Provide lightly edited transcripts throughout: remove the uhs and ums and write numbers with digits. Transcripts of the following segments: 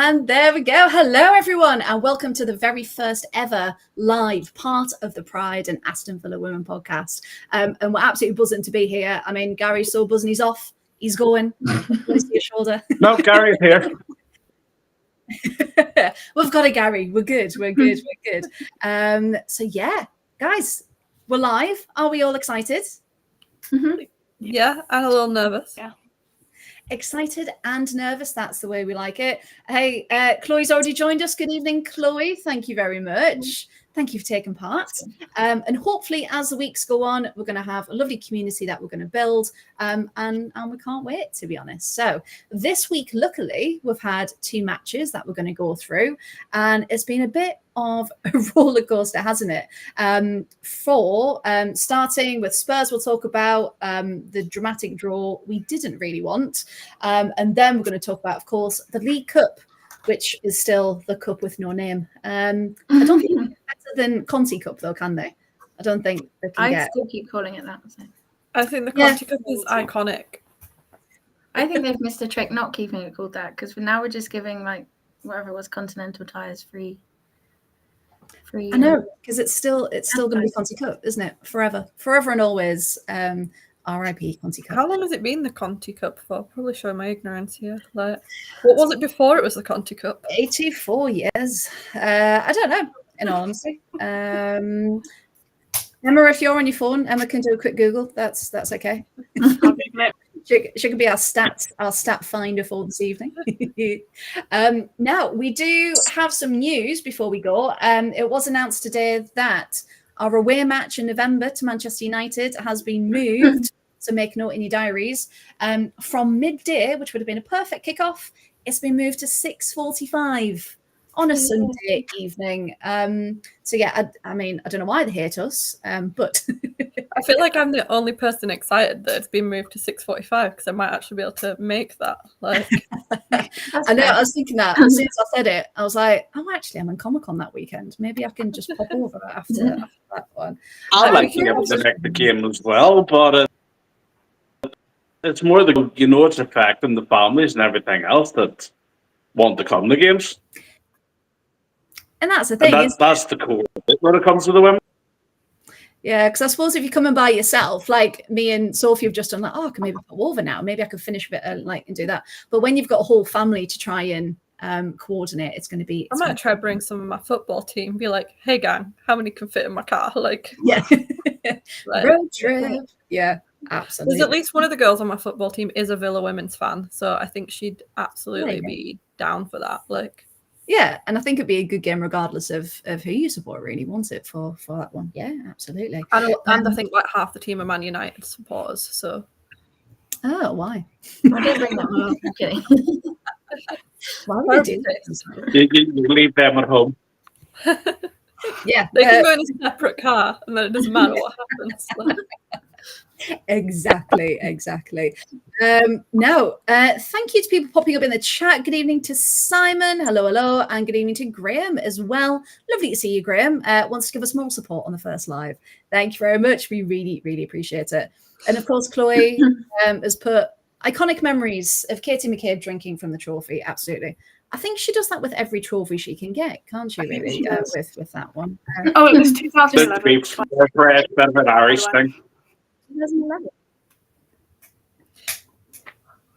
And there we go. Hello, everyone, and welcome to the very first ever live part of the Pride and Aston Villa Women podcast. And we're absolutely buzzing to be here. I mean, Gary's so buzzing, he's off. He's going. Let's see your shoulder. No, Gary's here. We've got a Gary. We're good. We're good. We're good. So, yeah, guys, we're live. Are we all excited? Mm-hmm. Yeah, and a little nervous. Yeah. Excited and nervous. That's the way we like it. Hey, Chloe's already joined us. Good evening, Chloe. Thank you very much. Thank you for taking part. And hopefully, as the weeks go on, we're going to have a lovely community that we're going to build. And we can't wait, to be honest. So this week, luckily, we've had 2 matches that we're going to go through. And it's been a bit of a roller coaster, hasn't it? Starting with Spurs, we'll talk about the dramatic draw we didn't really want. And then we're going to talk about, of course, the League Cup, which is still the cup with no name. I don't think it's better than Conti Cup, though, can they? I don't think they can I still keep calling it that. So. I think the Conti Cup is iconic. I think they've missed a trick not keeping it called that, because now we're just giving, like, whatever it was, Continental Tires free. I know, because it's still going to be Conti Cup, isn't it? Forever and always. R.I.P. Conti Cup. How long has it been the Conti Cup for? Probably showing my ignorance here. Like, what was it before it was the Conti Cup? 84 years. I don't know, in all honesty. Emma, if you're on your phone, Emma can do a quick Google. That's okay. She could be our stat finder for this evening. Now, we do have some news before we go. It was announced today that our away match in November to Manchester United has been moved, so make note in your diaries. From midday, which would have been a perfect kickoff, it's been moved to 6:45 on a Sunday evening. So yeah, I mean, I don't know why they hate us, but I feel like I'm the only person excited that it's been moved to 6:45 because I might actually be able to make that. Like, I know, I was thinking that as soon as I said it, I was like, oh, actually, I'm in Comic-Con that weekend. Maybe I can just pop over after that one. I'd like to be able to make the game as well, but it's more it's affecting the families and everything else that want to come to games. And that's the thing. That's the core bit when it comes to the women. Yeah, because I suppose if you're coming by yourself, like me and Sophie have just done, like, I can maybe pop over now. Maybe I could finish a bit and do that. But when you've got a whole family to try and coordinate, it's going to be. I might try to bring some of my football team. Be like, hey gang, how many can fit in my car? Like, yeah, like, road trip. Yeah, absolutely. There's at least one of the girls on my football team is a Villa women's fan, so I think she'd absolutely be down for that. Like. Yeah, and I think it'd be a good game regardless of who you support, really, wants it for that one. Yeah, absolutely. And I think like half the team are Man United supporters, so. Oh, why? I didn't bring that one up. I'm kidding. Why would they do that? You leave them at home. Yeah. They can go in a separate car and then it doesn't matter what happens. Like. Exactly. Now, thank you to people popping up in the chat. Good evening to Simon. Hello, and good evening to Graham as well. Lovely to see you, Graham. Wants to give us more support on the first live. Thank you very much. We really, really appreciate it. And of course, Chloe has put iconic memories of Katie McCabe drinking from the trophy. Absolutely. I think she does that with every trophy she can get, can't she, really, with that one? It was 2011. Bit of an Irish thing. 2011.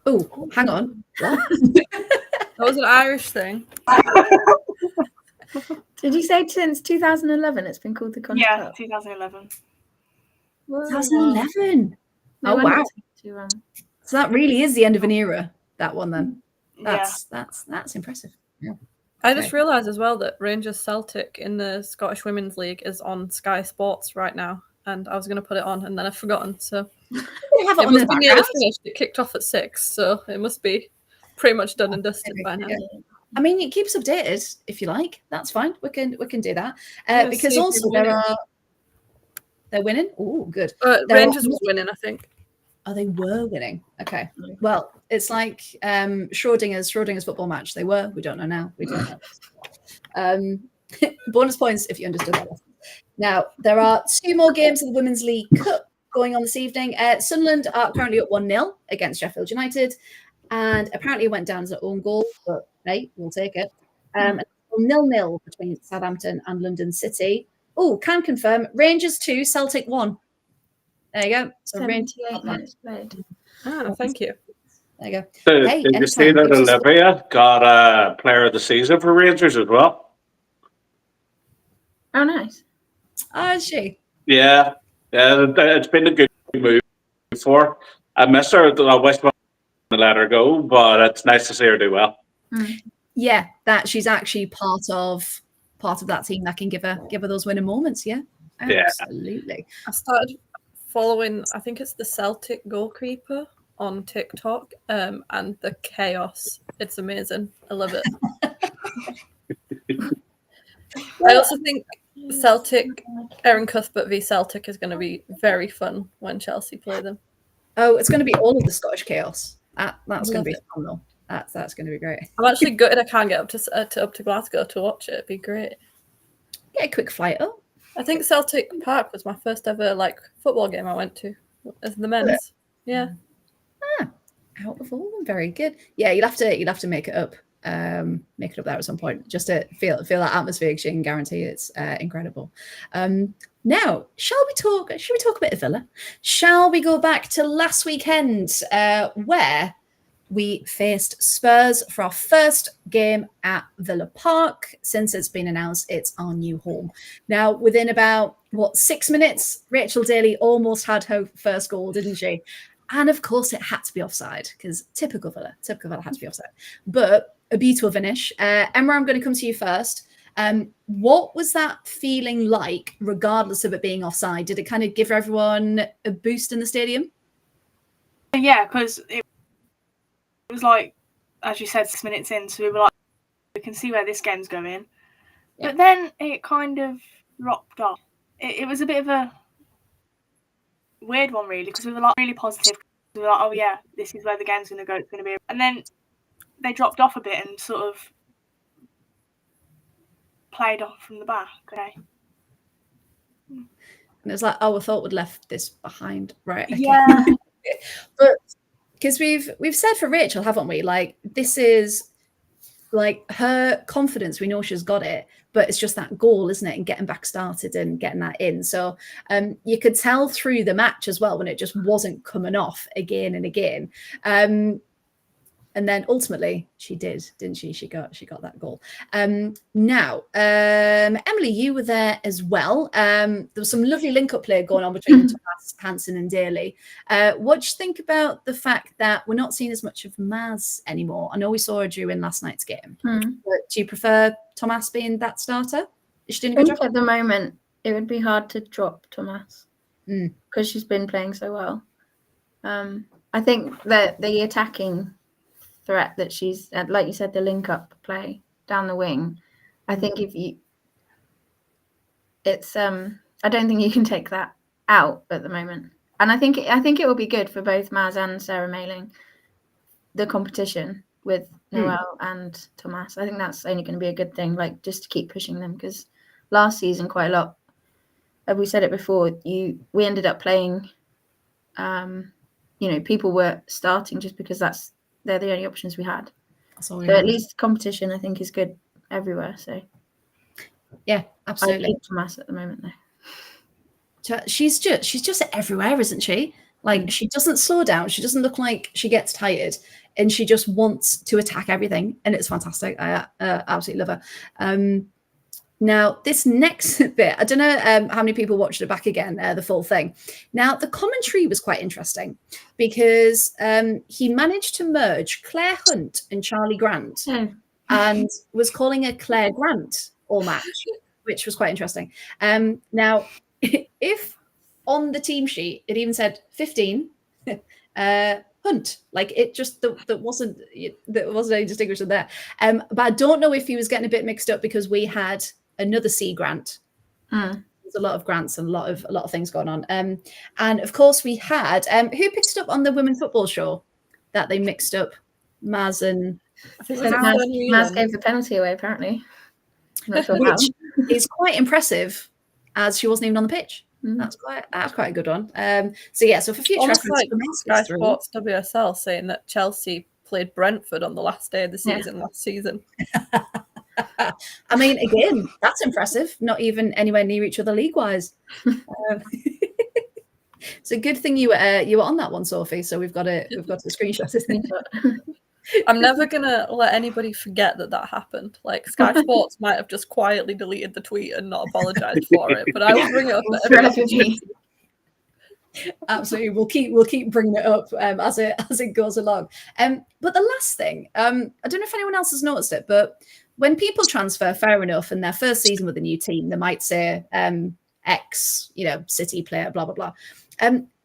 Oh, hang on. What? That was an Irish thing. Did you say since 2011 it's been called the Conti Yeah, Cup? 2011. 2011. Oh, wow. So that really is the end of an era, that one then. That's impressive. Yeah. I just realised as well that Rangers Celtic in the Scottish Women's League is on Sky Sports right now. And I was going to put it on, and then I've forgotten. So it must be nearly finished. It kicked off at 6, so it must be pretty much done and dusted by now. I mean, it keeps updated if you like. That's fine. We can do that because also they're winning. Oh, good. Rangers was winning, I think. Oh, they were winning. Okay. Well, it's like Schrodinger's football match. They were. We don't know now. We don't know. Bonus points if you understood that. Now, there are 2 more games of the Women's League Cup going on this evening. Sunderland are currently at 1-0 against Sheffield United. and apparently it went down as an own goal, but hey, we'll take it. 0-0 between Southampton and London City. Oh, can confirm Rangers 2, Celtic 1. There you go. So 78 minutes played. Thank you. There you go. Hey, did you see that Olivia got a Player of the Season for Rangers as well? Oh, nice. Oh, is she? Yeah, it's been a good move for her. I miss her. I wish I let her go, but it's nice to see her do well. Yeah, that she's actually part of that team that can give her those winning moments. Yeah, absolutely. I started following, I think it's the Celtic goalkeeper on TikTok, and the chaos. It's amazing. I love it. I also think Celtic, Erin Cuthbert v Celtic is going to be very fun when Chelsea play them. Oh, it's going to be all of the Scottish chaos. That's going to be phenomenal. That's going to be great. I'm actually gutted I can't get up to Glasgow to watch it. It'd be great. Get a quick flight up. I think Celtic Park was my first ever football game I went to as the men's. Yeah. Out of all of them, very good. Yeah, you'll have to make it up. Make it up there at some point just to feel that atmosphere. She can guarantee it's incredible. Now, shall we talk a bit of Villa? Shall we go back to last weekend where we faced Spurs for our first game at Villa Park since it's been announced it's our new home. Now, within about 6 minutes, Rachel Daly almost had her first goal, didn't she? And of course, it had to be offside because typical Villa had to be offside. But a beautiful finish. Emma, I'm going to come to you first. What was that feeling like, regardless of it being offside? Did it kind of give everyone a boost in the stadium? Yeah, because it was like, as you said, 6 minutes in, so we were like, we can see where this game's going. Yeah. But then it kind of dropped off. It was a bit of a weird one, really, because we were like really positive. We were like, oh yeah, this is where the game's going to go. It's going to be, and then they dropped off a bit and sort of played off from the back. Okay. And it was like, oh, I thought we'd left this behind, right? Okay. Yeah. But because we've said for Rachel, haven't we? Like, this is like her confidence. We know she's got it, but it's just that goal, isn't it? And getting back started and getting that in. So you could tell through the match as well when it just wasn't coming off again and again. And then ultimately she did, didn't she? She got that goal. Now, Emily, you were there as well. There was some lovely link-up play going on between Thomas, Hansen and Daly. What do you think about the fact that we're not seeing as much of Maz anymore? I know we saw her during last night's game. But do you prefer Thomas being that starter? Is she doing a good job? At the moment, it would be hard to drop Thomas because she's been playing so well. I think that the attacking threat that she's, like you said, the link up play down the wing. I think I don't think you can take that out at the moment. And I think it will be good for both Maz and Sarah Mailing, the competition with Noelle and Thomas. I think that's only going to be a good thing, like just to keep pushing them, because last season quite a lot, as we said it before, we ended up playing, people were starting just because they're the only options we had. So at least competition, I think, is good everywhere. So yeah, absolutely. I keep Thomas at the moment though. She's just everywhere, isn't she? Like she doesn't slow down. She doesn't look like she gets tired, and she just wants to attack everything, and it's fantastic. I absolutely love her. Now, this next bit, I don't know how many people watched it back again, the full thing. Now, the commentary was quite interesting because he managed to merge Claire Hunt and Charlie Grant and was calling her Claire Grant all match, which was quite interesting. Now, if on the team sheet, it even said 15, Hunt, like it just there wasn't any distinction there. But I don't know if he was getting a bit mixed up because we had another C Grant. There's a lot of grants and a lot of things going on. And of course we had who picked it up on the women's football show that they mixed up Maz and I think Maz gave the penalty away apparently. Not sure which is quite impressive as she wasn't even on the pitch. That's quite a good one. So for future almost reference, like Sky Sports WSL saying that Chelsea played Brentford on the last day of the season last season. I mean, again, that's impressive. Not even anywhere near each other league-wise. It's a good thing you were on that one, Sophie. So we've got a screenshot. I'm never gonna let anybody forget that happened. Like Sky Sports might have just quietly deleted the tweet and not apologized for it, but I will bring it up at every opportunity. Absolutely, we'll keep bringing it up as it goes along. But the last thing, I don't know if anyone else has noticed it, but when people transfer, fair enough, in their first season with a new team, they might say ex, City player, blah blah blah.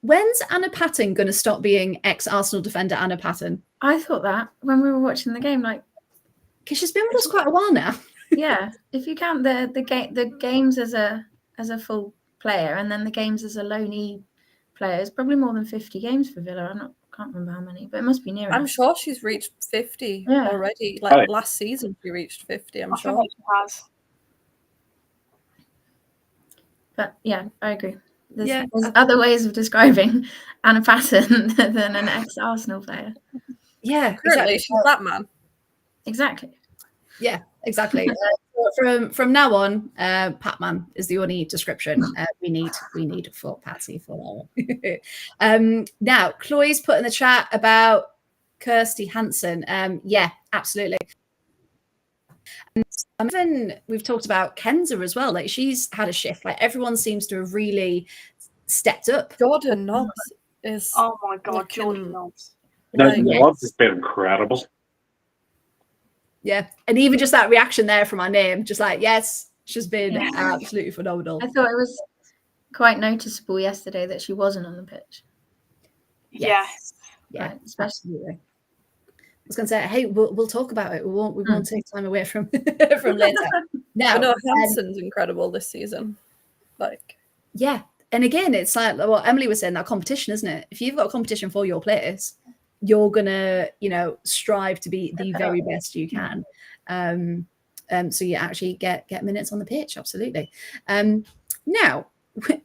When's Anna Patten going to stop being ex-Arsenal defender Anna Patten? I thought that when we were watching the game, because she's been with us quite a while now. Yeah, if you count the games as a full player and then the games as a loanee player, it's probably more than 50 games for Villa. Can't remember how many, but it must be near. I'm sure she's reached 50 already. Last season, she reached 50. I'm sure she has. But yeah, I agree. There's other ways of describing Anna Patten than an ex-Arsenal player. Yeah, currently exactly. she's that man. Exactly. Yeah, exactly. From now on, Patman is the only description we need for Patsy for now. Now, Chloe's put in the chat about Kirsty Hansen. Yeah, absolutely. And even we've talked about Kenza as well. Like she's had a shift. Like everyone seems to have really stepped up. Jordan Nobbs is. Oh my god, Jordan Nobbs. Nobbs has been incredible. Yeah, and even just that reaction there from our name, just like yes, she's been absolutely phenomenal. I thought it was quite noticeable yesterday that she wasn't on the pitch. Yes. Yeah, especially. I was going to say, hey, we'll talk about it. We won't take time away from later. No, Hansen's incredible this season. Yeah, and again, it's like what Emily was saying, that competition, isn't it? If you've got a competition for your players, you're gonna, strive to be the very best you can. So you actually get minutes on the pitch, absolutely. Now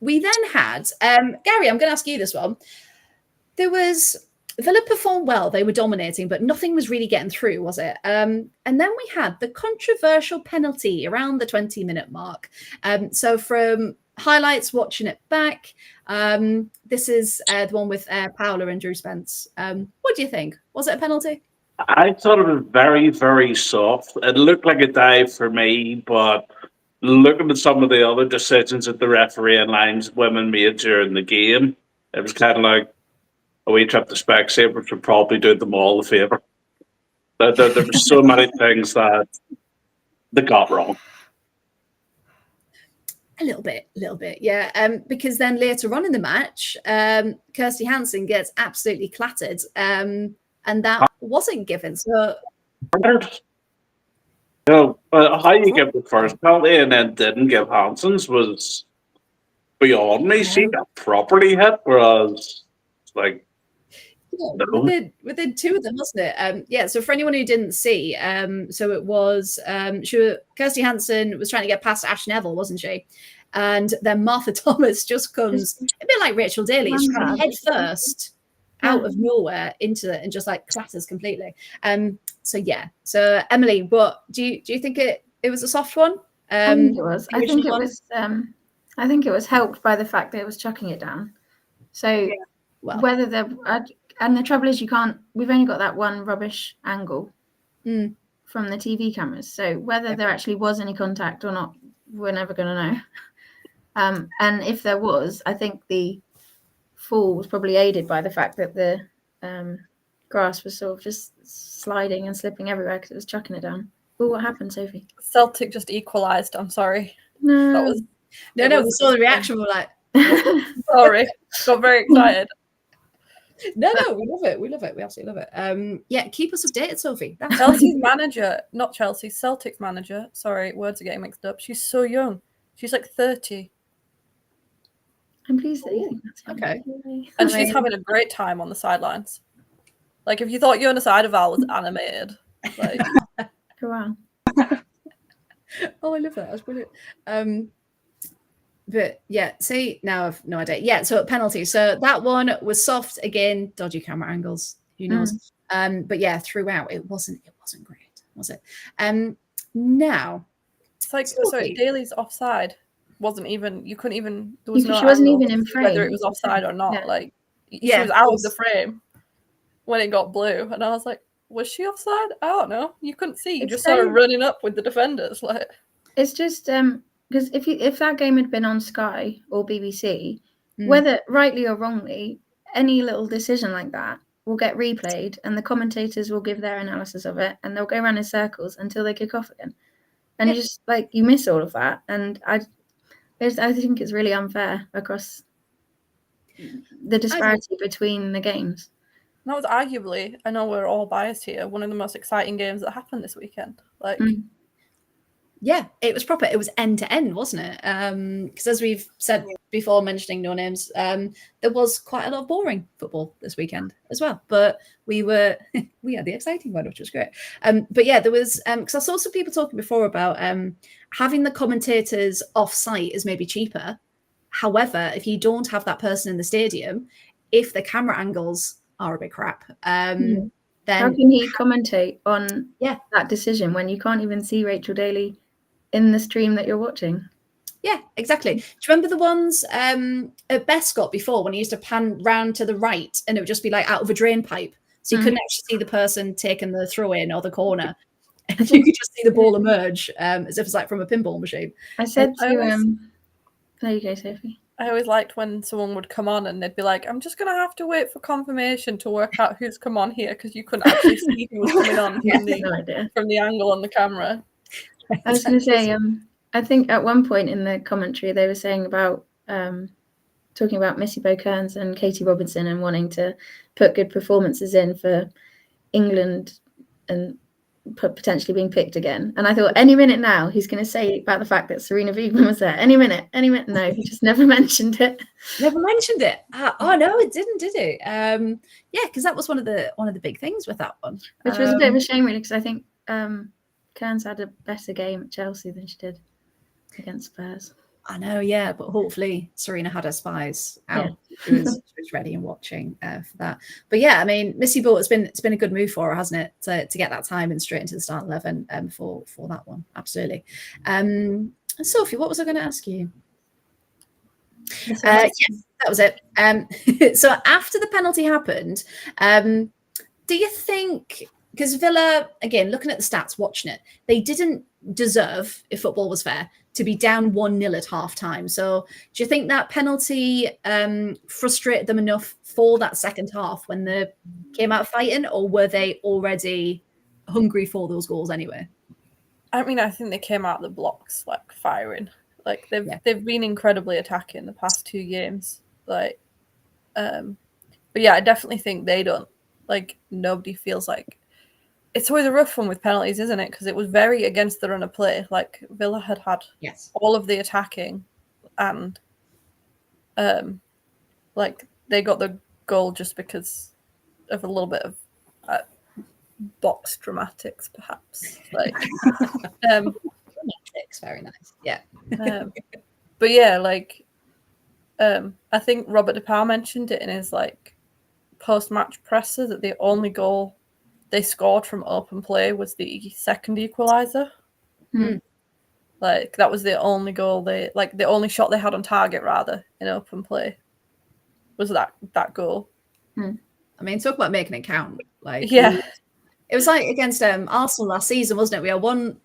we then had Gary. I'm going to ask you this one. There was. Villa performed well. They were dominating, but nothing was really getting through, was it? And then we had the controversial penalty around the 20-minute mark. So from highlights, watching it back, this is the one with Paula and Drew Spence. What do you think? Was it a penalty? I thought it was very, very soft. It looked like a dive for me, but looking at some of the other decisions that the referee and lineswomen made during the game, it was kind of like a wee trip to Specsavers would probably do them all a favour. There were so many things that they got wrong. A little bit, yeah. Because then later on in the match, Kirsty Hansen gets absolutely clattered, and that wasn't given. So, how you give the first penalty and then didn't give Hansen's was beyond me. She got properly hit, whereas within two of them, wasn't it? So for anyone who didn't see, so it was Kirsty Hansen was trying to get past Ash Neville, wasn't she? And then Martha Thomas just comes a bit like Rachel Daly, she's kind of head first out of nowhere into it and just clatters completely. So Emily, what do you think it was a soft one? I think it was. I think it was helped by the fact that it was chucking it down. So whether and the trouble is we've only got that one rubbish angle from the TV cameras. So whether there actually was any contact or not, we're never going to know. And if there was, I think the fall was probably aided by the fact that the grass was sort of just sliding and slipping everywhere because it was chucking it down. Oh, what happened, Sophie? Celtic just equalised. I'm sorry. No. We saw the reaction. We were like, sorry. Got very excited. No, we love it. We absolutely love it. Keep us updated, Sophie. Chelsea's manager, not Chelsea, Celtic's manager. Sorry, words are getting mixed up. She's so young. She's 30. I'm pleased that you think that's okay. And she's having a great time on the sidelines. If you thought Jonas Eideval was animated, Hurrah. Oh, I love that. That's brilliant. But see, now I've no idea. So penalty. So that one was soft again, dodgy camera angles. Who knows? But yeah, throughout it wasn't great, was it? Now It's like, sorry, Daly's offside wasn't even, you couldn't even, there was no she wasn't angle even in to see whether frame. it was offside or not. Yeah. Like, she Yeah, was out of the frame when it got blue. And I was like, was she offside? I don't know. You couldn't see. You It's just saw her running up with the defenders. Like, it's just because if that game had been on Sky or BBC, whether rightly or wrongly, any little decision like that will get replayed, and the commentators will give their analysis of it, and they'll go around in circles until they kick off again. And you just like you miss all of that, and I think it's really unfair across the disparity between the games. that was arguably, I know we're all biased here, one of the most exciting games that happened this weekend. Like, yeah, it was proper. It was end to end, wasn't it? Because as we've said before, mentioning no names, there was quite a lot of boring football this weekend as well. But we had the exciting one, which was great. But yeah, there was because I saw some people talking before about having the commentators off site is maybe cheaper. However, if you don't have that person in the stadium, if the camera angles are a bit crap, then how can he commentate on that decision when you can't even see Rachel Daly in the stream that you're watching? Yeah, exactly. Do you remember the ones at Bescott before when he used to pan round to the right and it would just be like out of a drain pipe? So you couldn't actually see the person taking the throw in or the corner. And you could just see the ball emerge as if it's like from a pinball machine. I said to there you go, Sophie. I always liked when someone would come on and they'd be like, I'm just going to have to wait for confirmation to work out who's come on here, because you couldn't actually see who was coming on from the angle on the camera. I was going to say, I think at one point in the commentary they were saying about talking about Missy Kearns and Katie Robinson and wanting to put good performances in for England and potentially being picked again. And I thought any minute now he's going to say about the fact that Serena Wiegman was there. Any minute. No, he just never mentioned it. Never mentioned it. Oh no, it didn't, did it? Yeah, because that was one of the big things with that one, which was a bit of a shame, really, because I think Kearns had a better game at Chelsea than she did against Spurs. I know, yeah, but hopefully Serena had her spies out. Yeah. She was ready and watching for that. But yeah, I mean, Missy Bolt it's been a good move for her, hasn't it, to get that time and straight into the start 11 for that one. Absolutely. Sophie, what was I going to ask you? Yes, that was it. So after the penalty happened, do you think? Because Villa, again, looking at the stats, watching it, they didn't deserve, if football was fair, to be down 1-0 at half time. So do you think that penalty frustrated them enough for that second half when they came out fighting, or were they already hungry for those goals anyway? I mean, I think they came out the blocks like firing. Like they've been incredibly attacking the past 2 games. Like, but yeah, I definitely think they don't. Like, nobody feels like. It's always a rough one with penalties, isn't it? Because it was very against the run of play. Like, Villa had all of the attacking, and like they got the goal just because of a little bit of box dramatics, perhaps. Like, dramatics, very nice. Yeah. But yeah, like, I think Robert DePauw mentioned it in his like post-match presser that the only goal they scored from open play was the second equaliser. Like, that was the only goal the only shot they had on target, rather, in open play was that goal. I mean, talk about making it count. Like, yeah, it was like against Arsenal last season, wasn't it? We had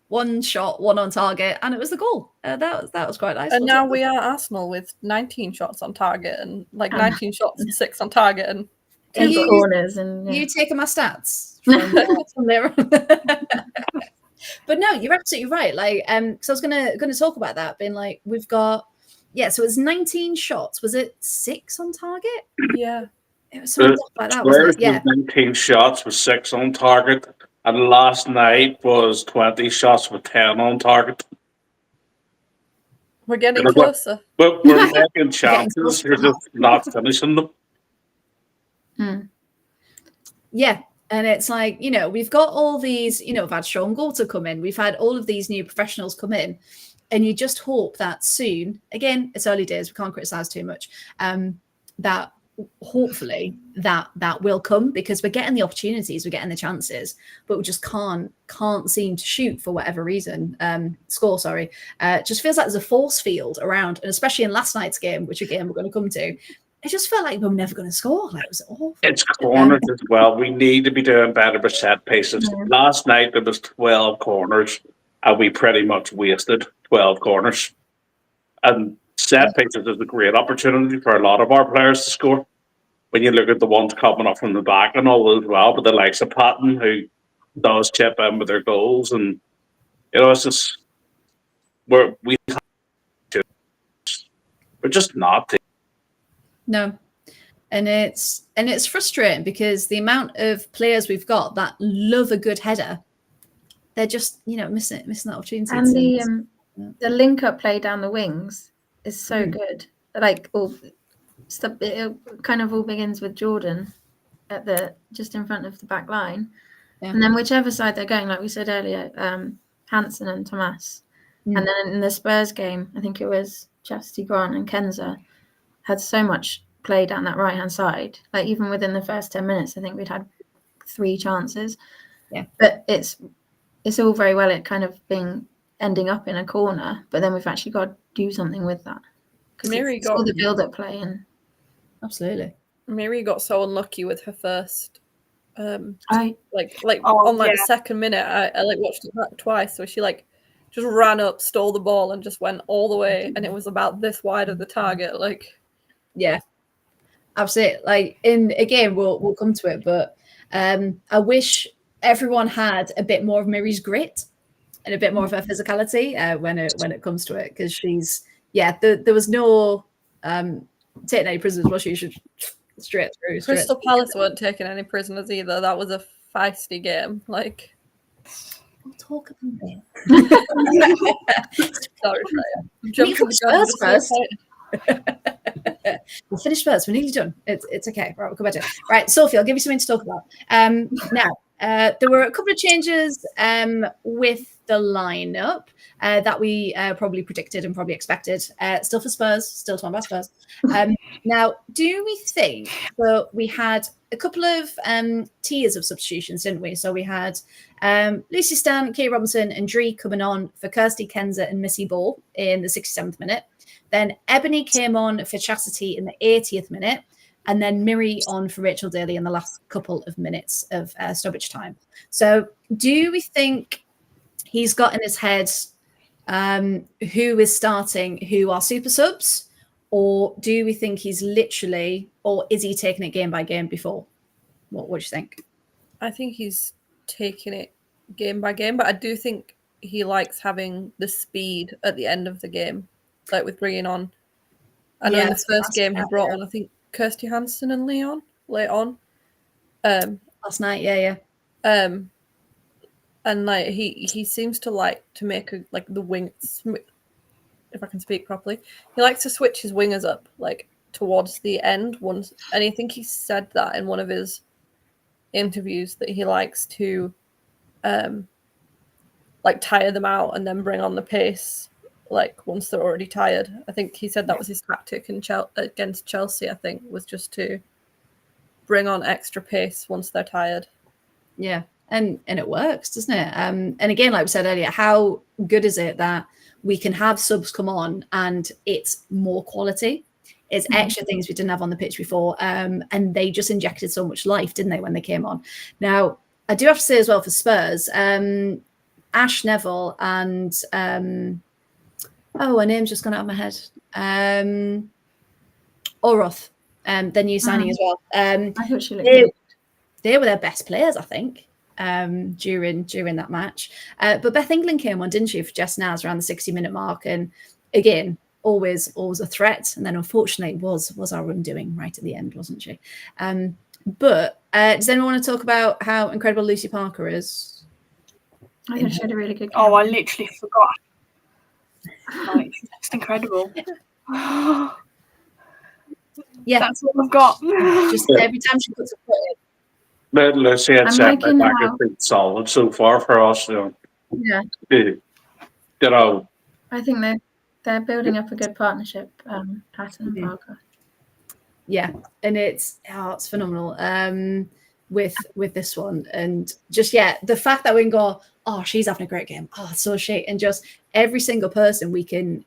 one shot, one on target, and it was the goal. That was quite nice. And now we are Arsenal with 19 shots on target and like 19 shots and 6 on target and 10 corners. And you taking my stats from there. But no, you're absolutely right. Like, so I was gonna talk about that, being like, we've got so it's 19 shots. Was it 6 on target? Yeah. It was something like that, wasn't it? Yeah. 19 shots with 6 on target, and last night was 20 shots with 10 on target. We're getting closer. But we're making chances. We're just not finishing them. Yeah. And it's like, we've got all these, we've had Sean Goulter come in. We've had all of these new professionals come in. And you just hope that soon, again, it's early days, we can't criticize too much, that hopefully that will come, because we're getting the opportunities, we're getting the chances, but we just can't seem to shoot for whatever reason. Score, sorry. Just feels like there's a force field around, and especially in last night's game, which again we're going to come to. It just felt like we were never going to score. Like, it was awful. It's corners as well. We need to be doing better with set pieces. Yeah. Last night there was 12 corners, and we pretty much wasted 12 corners. And set pieces is a great opportunity for a lot of our players to score. When you look at the ones coming up from the back and all as well, but the likes of Patton, who does chip in with their goals, and it's just we're just not. No. And it's frustrating, because the amount of players we've got that love a good header, they're just missing that opportunity. And the link up play down the wings is so good. Like it kind of all begins with Jordan at just in front of the back line, and then whichever side they're going, like we said earlier, Hansen and Tomas, and then in the Spurs game, I think it was Chastity Grant and Kenza had so much play down that right hand side. Like even within the first 10 minutes, I think we'd had 3 chances. Yeah, but it's all very well it kind of ending up in a corner, but then we've actually got to do something with that. Mary got all the build-up play, and absolutely. Mary got so unlucky with her first, on the second minute. I watched it back twice, so she just ran up, stole the ball, and just went all the way, and it was about this wide of the target. Yeah, absolutely. Again, we'll come to it, but I wish everyone had a bit more of Mary's grit and a bit more of her physicality when it comes to it, because she's there was no taking any prisoners, was she? Should straight through. Crystal Palace weren't taking any prisoners either. That was a feisty game. We'll talk about it. Sorry, Spurs first. We'll finish first. We're nearly done. It's okay. Right, we'll come back to it. Right, Sophie, I'll give you something to talk about. Now, there were a couple of changes with the lineup that we probably predicted and probably expected. Still for Spurs, still talking about Spurs. Now, do we think that we had a couple of tiers of substitutions, didn't we? So we had Lucy Stan, Kate Robinson, and Dree coming on for Kirsty Kenza and Missy Ball in the 67th minute. Then Ebony came on for Chastity in the 80th minute, and then Miri on for Rachel Daly in the last couple of minutes of stoppage time. So do we think he's got in his head who is starting, who are super subs, or do we think he's literally, or is he taking it game by game before? What do you think? I think he's taking it game by game, but I do think he likes having the speed at the end of the game, like with bringing on. I know in the first game he brought on, I think, Kirsty Hansen and Leon late on. Last night, yeah. And he seems to like to make the wings, if I can speak properly. He likes to switch his wingers up towards the end once, and I think he said that in one of his interviews that he likes to tire them out and then bring on the pace once they're already tired. I think he said that was his tactic against Chelsea, I think, was just to bring on extra pace once they're tired. Yeah, and it works, doesn't it? And again, like we said earlier, how good is it that we can have subs come on and it's more quality? It's extra things we didn't have on the pitch before, and they just injected so much life, didn't they, when they came on? Now, I do have to say as well for Spurs, Ash Neville and her name's just gone out of my head. Oroth, their new signing as well. I thought she looked good. They were their best players, I think, during that match. But Beth England came on, didn't she, for just now around the 60-minute mark, and again, always a threat. And then unfortunately, was our undoing right at the end, wasn't she? But does anyone want to talk about how incredible Lucy Parker is? I think she had a really good game. Oh, I literally forgot. It's just incredible. Yeah, that's what I've got. Just every time she puts a foot in. Lucy had set my back has been solid so far for us. Yeah. I think they're building up a good partnership, Patton and Parker. Yeah, and it's phenomenal. With this one, and just the fact that we can go, oh, she's having a great game, oh, so she, and just every single person we can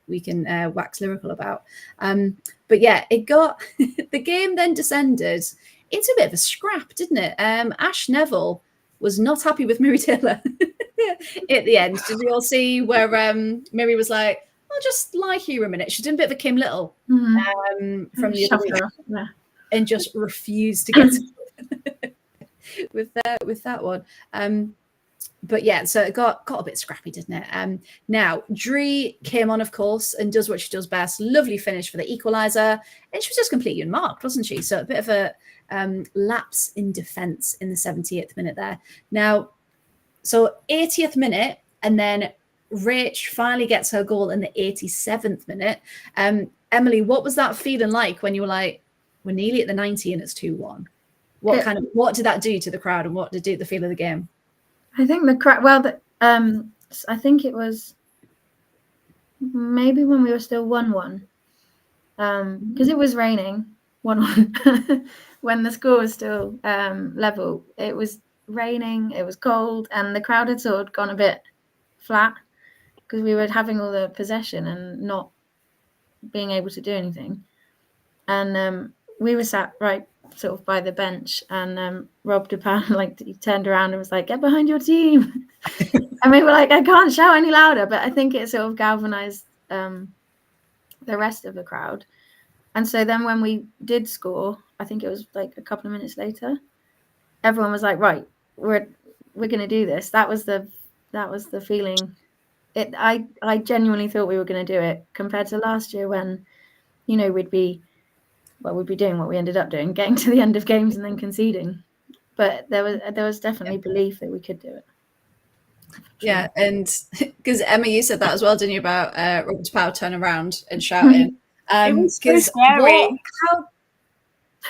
wax lyrical about. But yeah, it got the game then descended into a bit of a scrap, didn't it? Ash Neville was not happy with Miri Taylor at the end. Did we all see where Miri was like, I'll just lie here a minute? She did a bit of a Kim Little from the other week, and just refused to get with that one. But yeah, so it got a bit scrappy, didn't it? Now Dree came on, of course, and does what she does best. Lovely finish for the equaliser, and she was just completely unmarked, wasn't she? So a bit of a lapse in defence in the 78th minute there. Now, so 80th minute, and then Rach finally gets her goal in the 87th minute. Emily, what was that feeling like when you were like, we're nearly at the 90 and it's 2-1? What did that do to the crowd, and what did it do to the feel of the game? I think the crowd. Well, I think it was maybe when we were still 1-1, because it was raining 1-1 when the score was still level. It was raining. It was cold, and the crowd had sort of gone a bit flat because we were having all the possession and not being able to do anything. And we were sat right sort of by the bench, and Rob Dupin he turned around and was like, "Get behind your team." And we were like, I can't shout any louder, but I think it sort of galvanized the rest of the crowd. And so then when we did score, I think it was like a couple of minutes later, everyone was like, right, we're going to do this. That was the feeling. I genuinely thought we were going to do it, compared to last year when, we'd be doing what we ended up doing, getting to the end of games and then conceding. But there was definitely belief that we could do it. Yeah, and because Emma, you said that as well, didn't you, about Robert Powell turning around and shouting? It was so scary.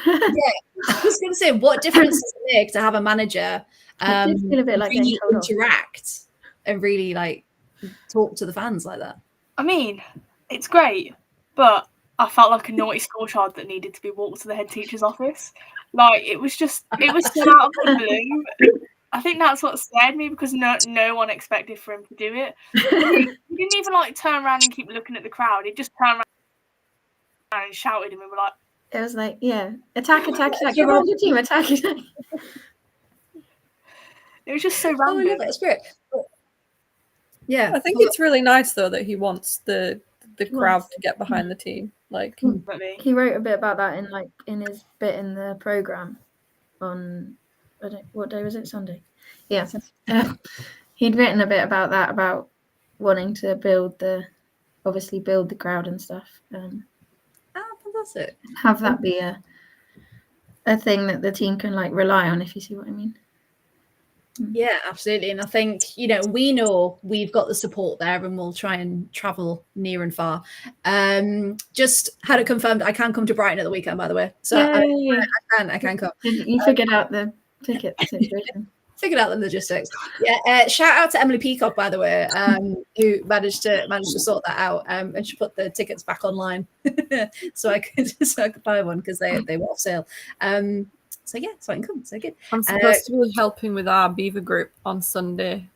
I was going to say, what difference does it make to have a manager feel a bit like really interact and really talk to the fans like that? I mean, it's great, but I felt like a naughty schoolchild that needed to be walked to the head teacher's office. It was so out of the blue. I think that's what scared me, because no one expected for him to do it. He didn't even turn around and keep looking at the crowd. He just turned around and shouted, and we were like, it was like, yeah, attack, get around your team, attack. It was just so random. I love that spirit. Yeah, I think it's really nice though that he wants the crowd to get behind the team. He wrote a bit about that in his bit in the program on, what day was it? Sunday. Yeah. He'd written a bit about that, about wanting to build the crowd and stuff. Fantastic. Have that be a thing that the team can rely on, if you see what I mean. Yeah, absolutely. And I think, we know we've got the support there, and we'll try and travel near and far. Just had it confirmed, I can come to Brighton at the weekend, by the way. So I can come. You figured out the ticket situation. Figured out the logistics. Yeah. Shout out to Emily Peacock, by the way, who managed to sort that out, and she put the tickets back online, so I could buy one, because they were off sale. So I can come. So good. I'm supposed to be helping with our Beaver group on Saturday.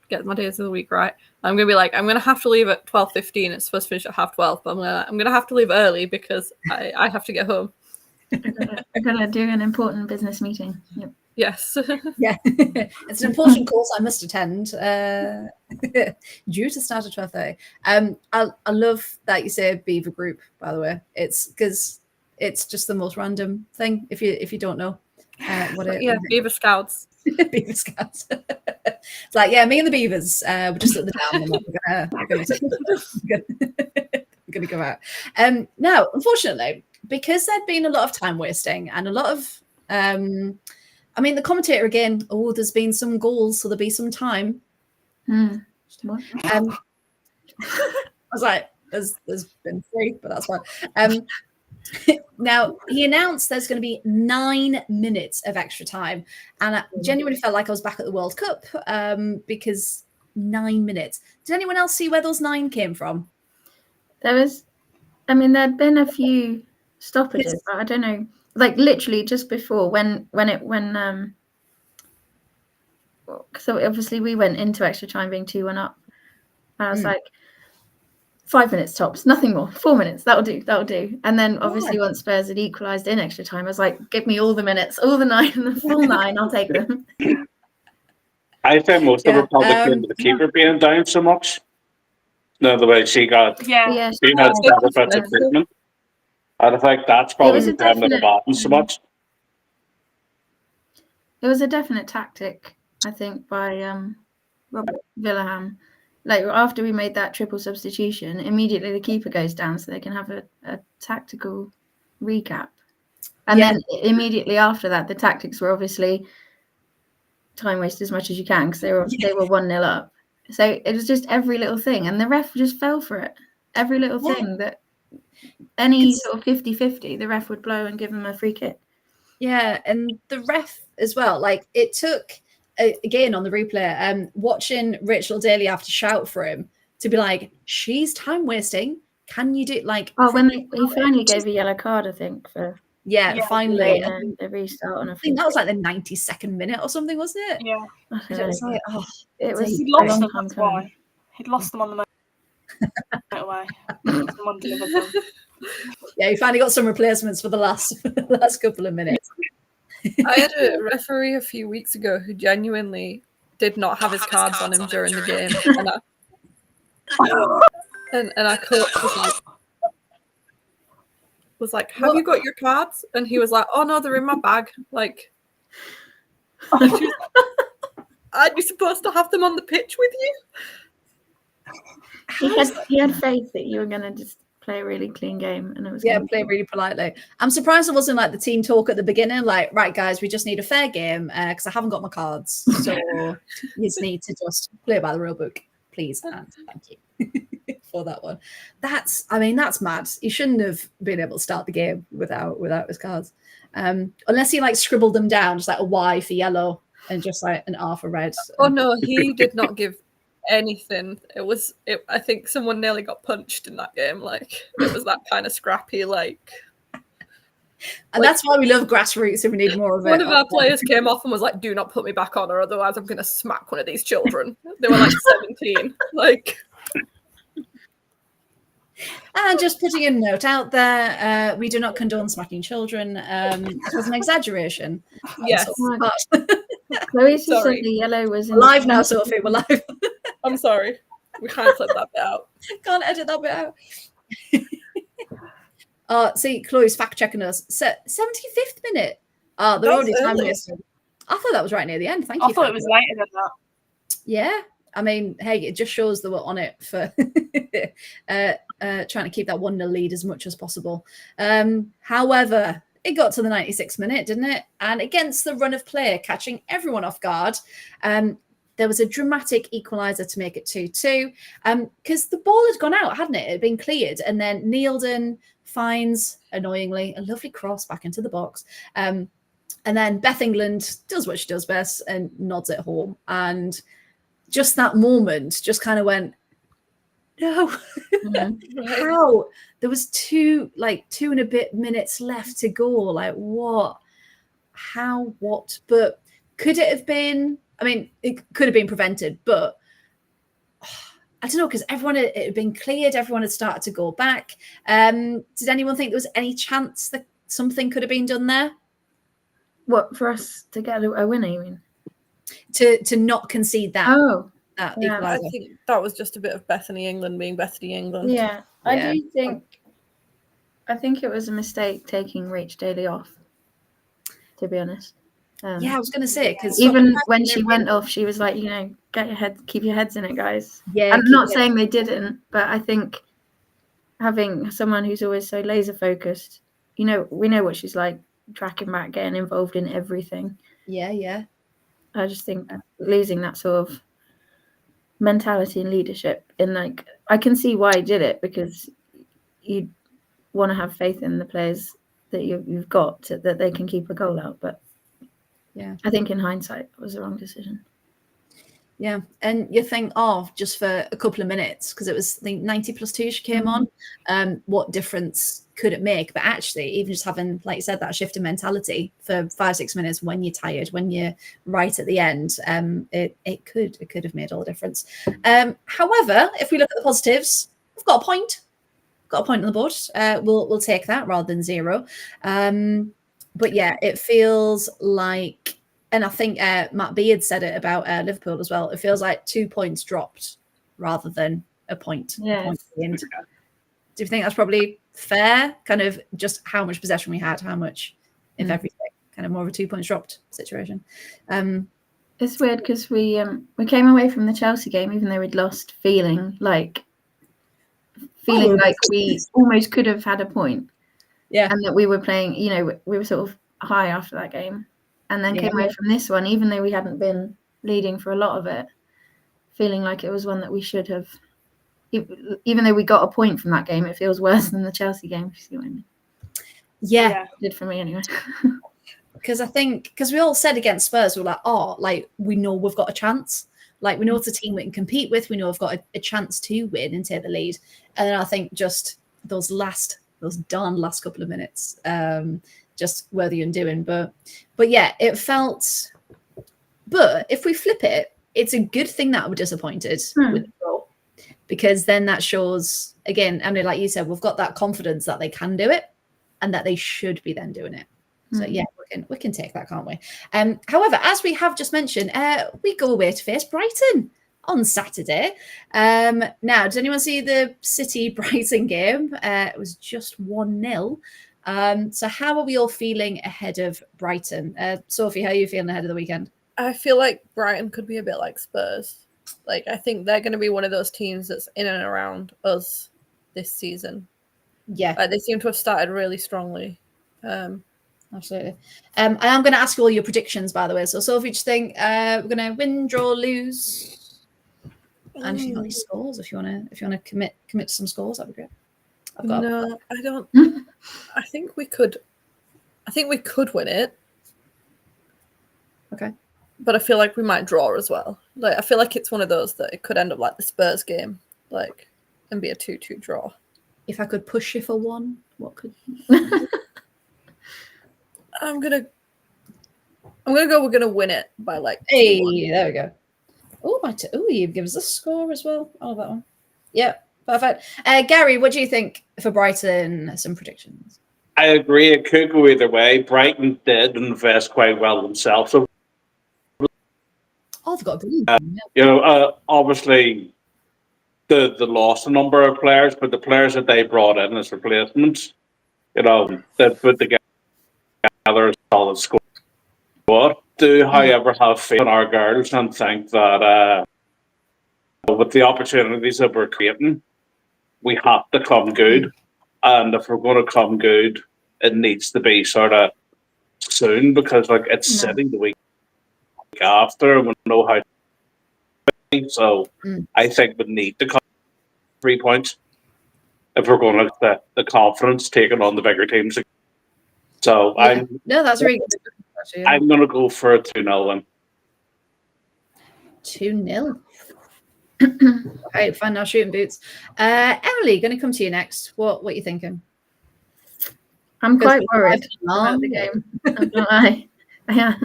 Get my days of the week right. I'm gonna be I'm gonna have to leave at 12:15. It's supposed to finish at 12:30, but I'm gonna have to leave early because I have to get home. I'm gonna do an important business meeting. Yep. Yes. Yeah, it's an important course I must attend. Due to start at 12:30. I love that you say Beaver group. By the way, it's because it's just the most random thing if you don't know what it. Yeah, Beaver Scouts. Beaver Scouts. It's me and the Beavers. We're just at the dam. We're gonna go out. Now, unfortunately, because there'd been a lot of time wasting and a lot of the commentator again. Oh, there's been some goals, so there'll be some time. What? I was like, there's been 3, but that's fine. Now, he announced there's going to be 9 minutes of extra time, and I genuinely felt like I was back at the World Cup, because 9 minutes. Did anyone else see where those 9 came from? There'd been a few stoppages. But I don't know, like literally just before so obviously we went into extra time being 2-1 up, and I was like, 5 minutes tops, nothing more. 4 minutes, that'll do. And then obviously once Spurs had equalised in extra time, I was like, give me all the minutes, all the 9, the full 9, I'll take them. I think most of it probably came to the keeper being down so much. No, the way she got, she had better bits of treatment. I think that's probably the time that it happened so much. It was a definite tactic, I think, by Robert Villaham. Like after we made that triple substitution, immediately the keeper goes down so they can have a tactical recap. And then immediately after that, the tactics were obviously time waste as much as you can because they were 1-0 up. So it was just every little thing, and the ref just fell for it. Every little thing that any sort of 50-50, the ref would blow and give them a free kick. Yeah, and the ref as well. Like it took again on the replay, watching Rachel Daly have to shout for him to be like, she's time wasting. Can you do like? Oh, when he finally gave a yellow card, I think for finally the restart on a. I think that was like the 92nd minute or something, wasn't it? Yeah, it was like, it was. He'd lost them. That's why he'd lost them on the motorway. Someone delivered them. Yeah, he finally got some replacements for the last couple of minutes. I had a referee a few weeks ago who genuinely did not have his cards on him during the game, and I was like, "Have you got your cards?" And he was like, "Oh no, they're in my bag." Like, aren't you supposed to have them on the pitch with you? He had faith that you were going to just play a really clean game, and it was play really politely. I'm surprised it wasn't like the team talk at the beginning, like, right guys, we just need a fair game because I haven't got my cards, so you just need to just play by the rule book, please, and thank you for that one. That's mad. He shouldn't have been able to start the game without his cards, unless he like scribbled them down, just like a Y for yellow and just like an R for red. Oh no, he did not give anything. I think someone nearly got punched in that game. Like it was that kind of scrappy, like. And that's why we love grassroots and we need more of it. One of our players came off and was like, "Do not put me back on, or otherwise I'm going to smack one of these children." They were like 17. Like. And just putting a note out there, we do not condone smacking children. It was an exaggeration. Yes. Chloe just said the yellow was live now, Sophie. We're live. I'm sorry. We can't let that bit out. Can't edit that bit out. See, Chloe's fact checking us. 75th minute. They're already time wasting. I thought that was right near the end. Thank you. I thought it was later than that. Yeah. I mean, hey, it just shows they were on it for trying to keep that 1-0 lead as much as possible. However, it got to the 96th minute, didn't it? And against the run of play, catching everyone off guard, there was a dramatic equaliser to make it 2-2 because the ball had gone out, hadn't it? It had been cleared. And then Neilden finds, annoyingly, a lovely cross back into the box. And then Beth England does what she does best and nods it home. And just that moment just kind of went, no. How? There was 2 and a bit minutes left to go. Like, what? How? What? But could it have been? I mean, it could have been prevented, but I don't know, because it had been cleared. Everyone had started to go back. Did anyone think there was any chance that something could have been done there? What, for us to get a winner, you mean? To not concede that. Oh. Yeah, I think that was just a bit of Bethany England being Bethany England. Yeah, I do think. I think it was a mistake taking Rach Daly off. To be honest. I was going to say, because even when she went off, she was like, keep your heads in it, guys. Yeah, I'm not saying they didn't, but I think having someone who's always so laser focused, we know what she's like, tracking back, getting involved in everything. Yeah. I just think losing that sort of mentality and leadership I can see why he did it, because you want to have faith in the players that you've got that they can keep a goal out, but I think in hindsight it was the wrong decision. Yeah, and you think, just for a couple of minutes, because it was, I think, 90 plus 2 she came on, what difference could it make? But actually, even just having, like you said, that shift in mentality for 5-6 minutes when you're tired, when you're right at the end, it could have made all the difference. However, if we look at the positives, we've got a point. Got a point on the board. We'll take that rather than 0. But yeah, it feels like, and I think Matt Beard said it about Liverpool as well. It feels like 2 points dropped rather than a point. Yes. A point at the end. Do you think that's probably fair? Kind of just how much possession we had, how much, if everything, kind of more of a 2 points dropped situation. It's weird because we came away from the Chelsea game, even though we'd lost, feeling like we almost could have had a point. Yeah. And that we were playing, we were sort of high after that game. And then came away from this one, even though we hadn't been leading for a lot of it, feeling like it was one that we should have. Even though we got a point from that game, it feels worse than the Chelsea game. If you see what I mean? Yeah. It did for me anyway. Because I think, because we all said against Spurs, we were like, we know we've got a chance. Like, we know it's a team we can compete with. We know we've got a chance to win and take the lead. And then I think just those darn last couple of minutes, just worthy undoing. But yeah, it felt. But if we flip it, it's a good thing that we're disappointed with the draw, because then that shows, again, I mean, like you said, we've got that confidence that they can do it and that they should be then doing it. So yeah, we can take that, can't we? However, as we have just mentioned, we go away to face Brighton on Saturday. Now, did anyone see the City-Brighton game? It was just 1-0. So how are we all feeling ahead of Brighton? Sophie, how are you feeling ahead of the weekend? I feel like Brighton could be a bit like Spurs. Like, I think they're going to be one of those teams that's in and around us this season. Yeah. They seem to have started really strongly. Absolutely. I am going to ask you all your predictions, by the way. So, Sophie, do you think we're going to win, draw, lose? And if you've got any scores, if you want to commit to some scores, that'd be great. I don't. I think we could win it. Okay. But I feel like we might draw as well. Like, I feel like it's one of those that it could end up like the Spurs game, like, and be a 2-2 draw. If I could push you for one, what could? I'm gonna go. We're gonna win it by like. Hey, 2-1. there we go. Oh, you give us a score as well. Oh, that one. Yeah, perfect. Gary, what do you think for Brighton? Some predictions. I agree. It could go either way. Brighton did invest quite well themselves. So, They've got a obviously the lost a number of players, but the players that they brought in as replacements, they put together a solid squad. Do, however, have faith in our girls and think that with the opportunities that we're creating, we have to come good. And if we're going to come good, it needs to be sort of soon, because it's sitting the week after, and we know how. So I think we need to come 3 points if we're going to get the confidence taking on the bigger teams. So that's really good. Actually, I'm going to go for a 2-0 win. 2-0. Okay, fine. Now shooting boots. Emily, going to come to you next. What are you thinking? I'm quite worried about the game. I'm not lie. Yeah.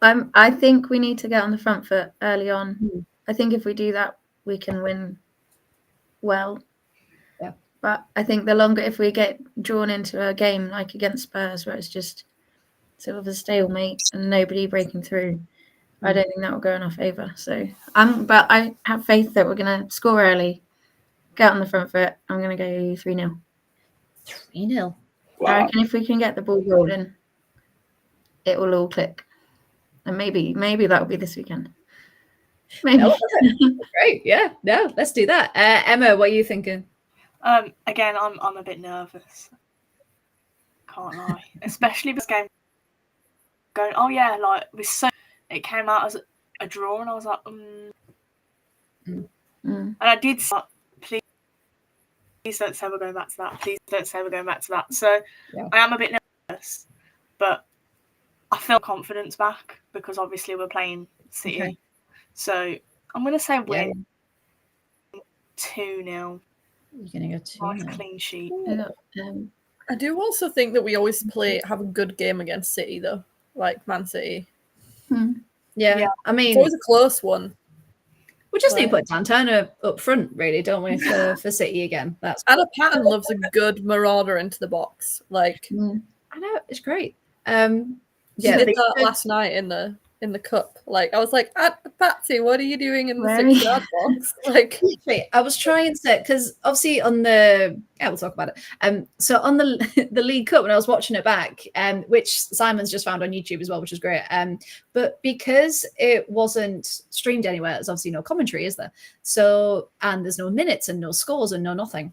I think we need to get on the front foot early on. I think if we do that, we can win well. Yeah. But I think the longer, if we get drawn into a game like against Spurs, where it's just sort of a stalemate and nobody breaking through, I don't think that will go in our favour. So but I have faith that we're going to score early, get on the front foot. I'm going to go 3-0. 3-0. Wow. I reckon if we can get the ball rolling, it will all click. And maybe that will be this weekend. Maybe. No, great. Yeah. No, let's do that. Emma, what are you thinking? Again, I'm a bit nervous. Can't lie, especially this game. Going, oh yeah, like it came out as a draw, and I was like, And I did say, please don't say we're going back to that. Please don't say we're going back to that. So I am a bit nervous, but I feel confidence back because obviously we're playing City. Okay. So I'm going to say Yeah. win 2-0. You're going to go Nice 2-0. clean sheet. I do also think that we always have a good game against City, though, like Man City. Yeah. Yeah. I mean, It's always a close one. we just need to Right. put Dan Turner up front, really, don't we, for City again? That's Anna Patton loves a good marauder into the box. Like, I know, it's great. she Yeah, did they that should- last night in the cup. Like, I was like, Patsy, what are you doing in the Where are 6-yard box? Like, Wait, I was trying to, because obviously on the, we'll talk about it. So on the the League Cup, when I was watching it back, which Simon's just found on YouTube as well, which is great. But because it wasn't streamed anywhere, there's obviously no commentary, is there? So, and there's no minutes and no scores and no nothing.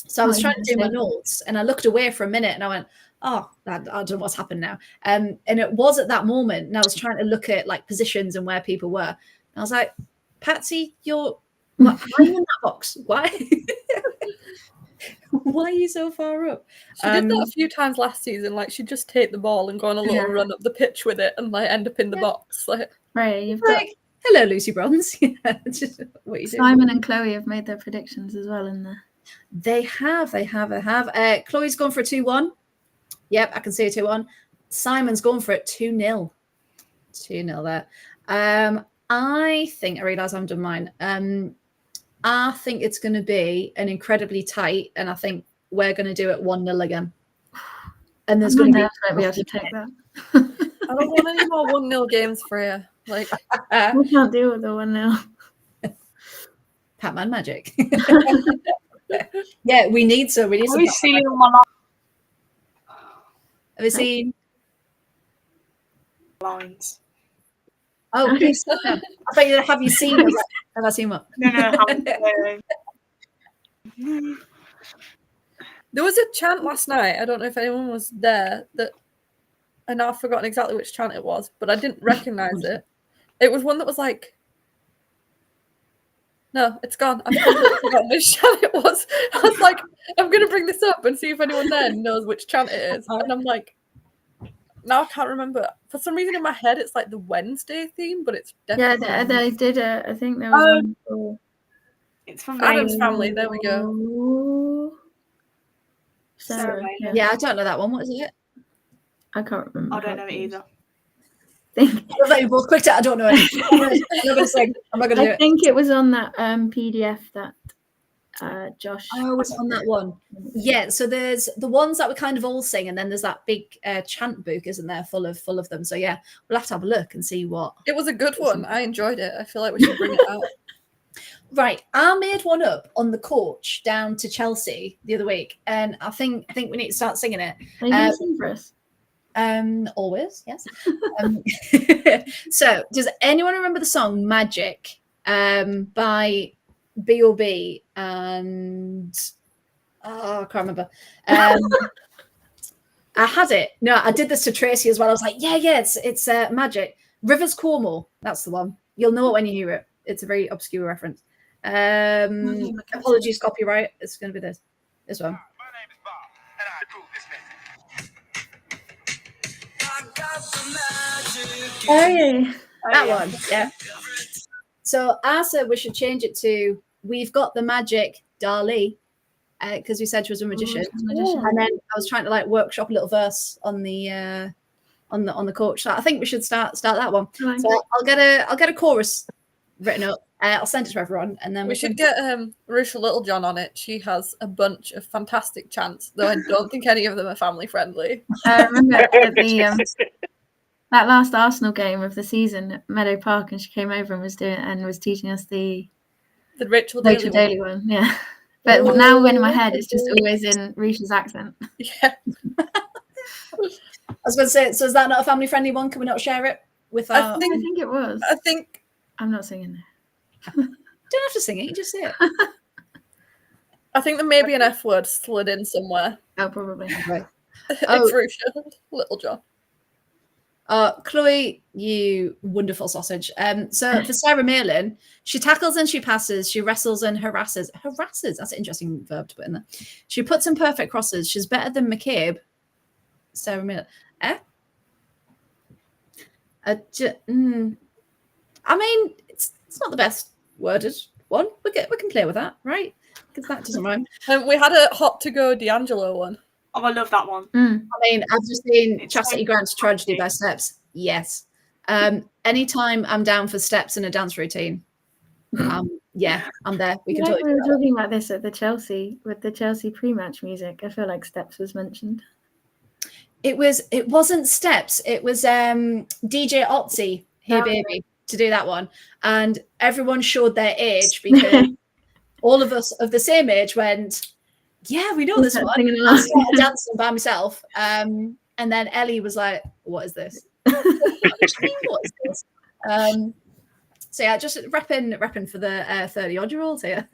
So I was trying to do my notes, and I looked away for a minute, and I went, "Oh, I don't know what's happened now." And it was at that moment, and I was trying to look at like positions and where people were. And I was like, "Patsy, why are you in that box? Why? Why are you so far up?" she did that a few times last season. Like, she'd just take the ball and go on a little run up the pitch with it and like end up in the box. Like, Right, you've got Like, hello, Lucy Bronze. Yeah, just what you doing? Simon and Chloe have made their predictions as well in there. They have. Chloe's gone for a 2-1. Yep, I can see a 2-1. Simon's gone for it 2-0. 2-0 there. I think, I realise I haven't done mine. I think it's going to be an incredibly tight, and I think we're going to do it 1-0 again. And there's going to be. Might be able to take that. I don't want any more 1-0 games for you. Like, We can't deal with the 1-0. Pac-Man magic. Yeah, we need some. We need some. Have you seen my Have you seen? lines? Oh, please. I thought you have you seen? Have I seen what? No, haven't. there was a chant last night. I don't know if anyone was there. That I know I've forgotten exactly which chant it was, but I didn't recognize it. It was one that was like, no, it's gone. I've completely forgotten which chant it was. I was like, I'm going to bring this up and see if anyone there knows which chant it is. And I'm like, now I can't remember. For some reason in my head, it's like the Wednesday theme, but it's definitely... Yeah, they did I think there was one for It's from Adam's Family. There we go. Sarah. Yeah, I don't know that one. What is it? I can't remember. I don't know it either. I think, I thought you both clicked it. I don't know it. I'm not going to sing. I'm not going to do I it. think it was on that PDF that Josh. Oh, it's on that one. Yeah. So there's the ones that we kind of all sing, and then there's that big chant book, isn't there, full of them. So yeah, we'll have to have a look and see what. It was a good one. I enjoyed it. I feel like we should bring it out. Right, I made one up on the coach down to Chelsea the other week, and I think we need to start singing it. Are you going to sing for us? Always, yes. So, does anyone remember the song "Magic" by B.O.B. and I can't remember. I had it. No, I did this to Tracy as well. I was like, yeah, it's Magic. Rivers Cuomo. That's the one. You'll know it when you hear it. It's a very obscure reference. Apologies, copyright. It's going to be this one. My name is Bob, and I approve this message. Oh yeah. That one, yeah. So I said we should change it to "We've Got the Magic, Dali," because we said she was a magician. And then I was trying to like workshop a little verse on the coach. So I think we should start that one. Right. So I'll get a chorus written up. I'll send it to everyone, and then We should get Rusha Littlejohn on it. She has a bunch of fantastic chants, though I don't think any of them are family friendly. I remember at that last Arsenal game of the season at Meadow Park, and she came over and was teaching us the Rachel Daly one. Yeah, but now when in my head, it's just always in Risha's accent. Yeah. I was going to say, so is that not a family friendly one? Can we not share it with our? I think it was. I think I'm not singing there. Don't have to sing it. You just say it. I think there may be an F word slid in somewhere. Oh, probably. Right. It's Oh. Rusha Littlejohn. Chloe, you wonderful sausage. So for Sarah Malin, she tackles and she passes, she wrestles and harasses. Harasses, that's an interesting verb to put in there. She puts in perfect crosses. She's better than McCabe. Sarah Malin. I mean, it's not the best worded one. We can play with that, right? Because that doesn't rhyme. We had a hot to go D'Angelo one. Oh, I love that one. I mean, I've just seen It's Chastity so Grant's Tragedy funny. by Steps. Yes. Anytime I'm down for Steps in a dance routine, yeah, I'm there. We can we totally were do that. talking about this at the Chelsea with the Chelsea pre-match music. I feel like Steps was mentioned. It wasn't Steps. It was DJ Otzi, Hey Baby, to do that one. And everyone showed their age because all of us of the same age went, yeah, we know this one. I started dancing by myself. And then Ellie was like, what is this? What is this? So yeah, just repping for the 30-odd-year-olds here.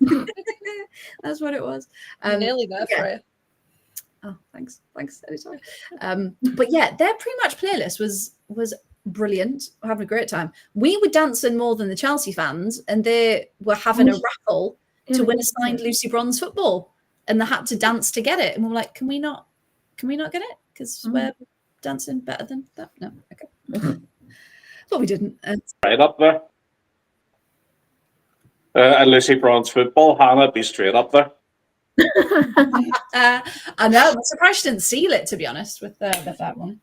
That's what it was. Nearly there, Freya. Oh, thanks. Anytime. But yeah, their pre-match playlist was brilliant. We're having a great time. We were dancing more than the Chelsea fans, and they were having a raffle to win a signed Lucy Bronze football, and they had to dance to get it. And we were like, can we not get it? Because we're dancing better than that. No, okay. But we didn't. Right up there. A Lucy Bronze football, Hannah, be straight up there. I know. I'm surprised she didn't seal it, to be honest, with that one.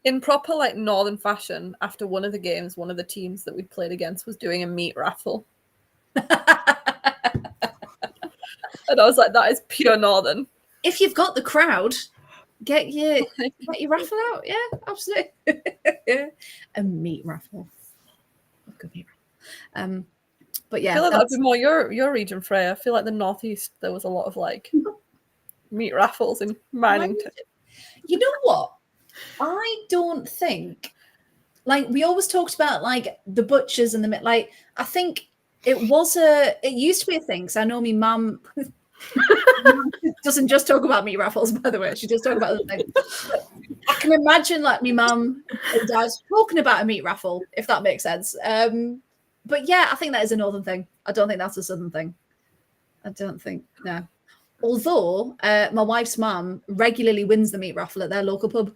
In proper like northern fashion, after one of the games, one of the teams that we'd played against was doing a meat raffle. And I was like, that is pure northern. If you've got the crowd, get your raffle out. Yeah, absolutely. A meat raffle. Good meat raffle. But yeah, I feel like that'd be more your region, Freya. I feel like the northeast there was a lot of like meat raffles in mining. You know what? I don't think like we always talked about like the butchers and the like. I think it used to be a thing. Because I know my mum doesn't just talk about meat raffles, by the way. She does talk about other things. I can imagine like my mum and dad talking about a meat raffle, if that makes sense. But yeah, I think that is a northern thing. I don't think that's a southern thing. I don't think, no. Although my wife's mum regularly wins the meat raffle at their local pub.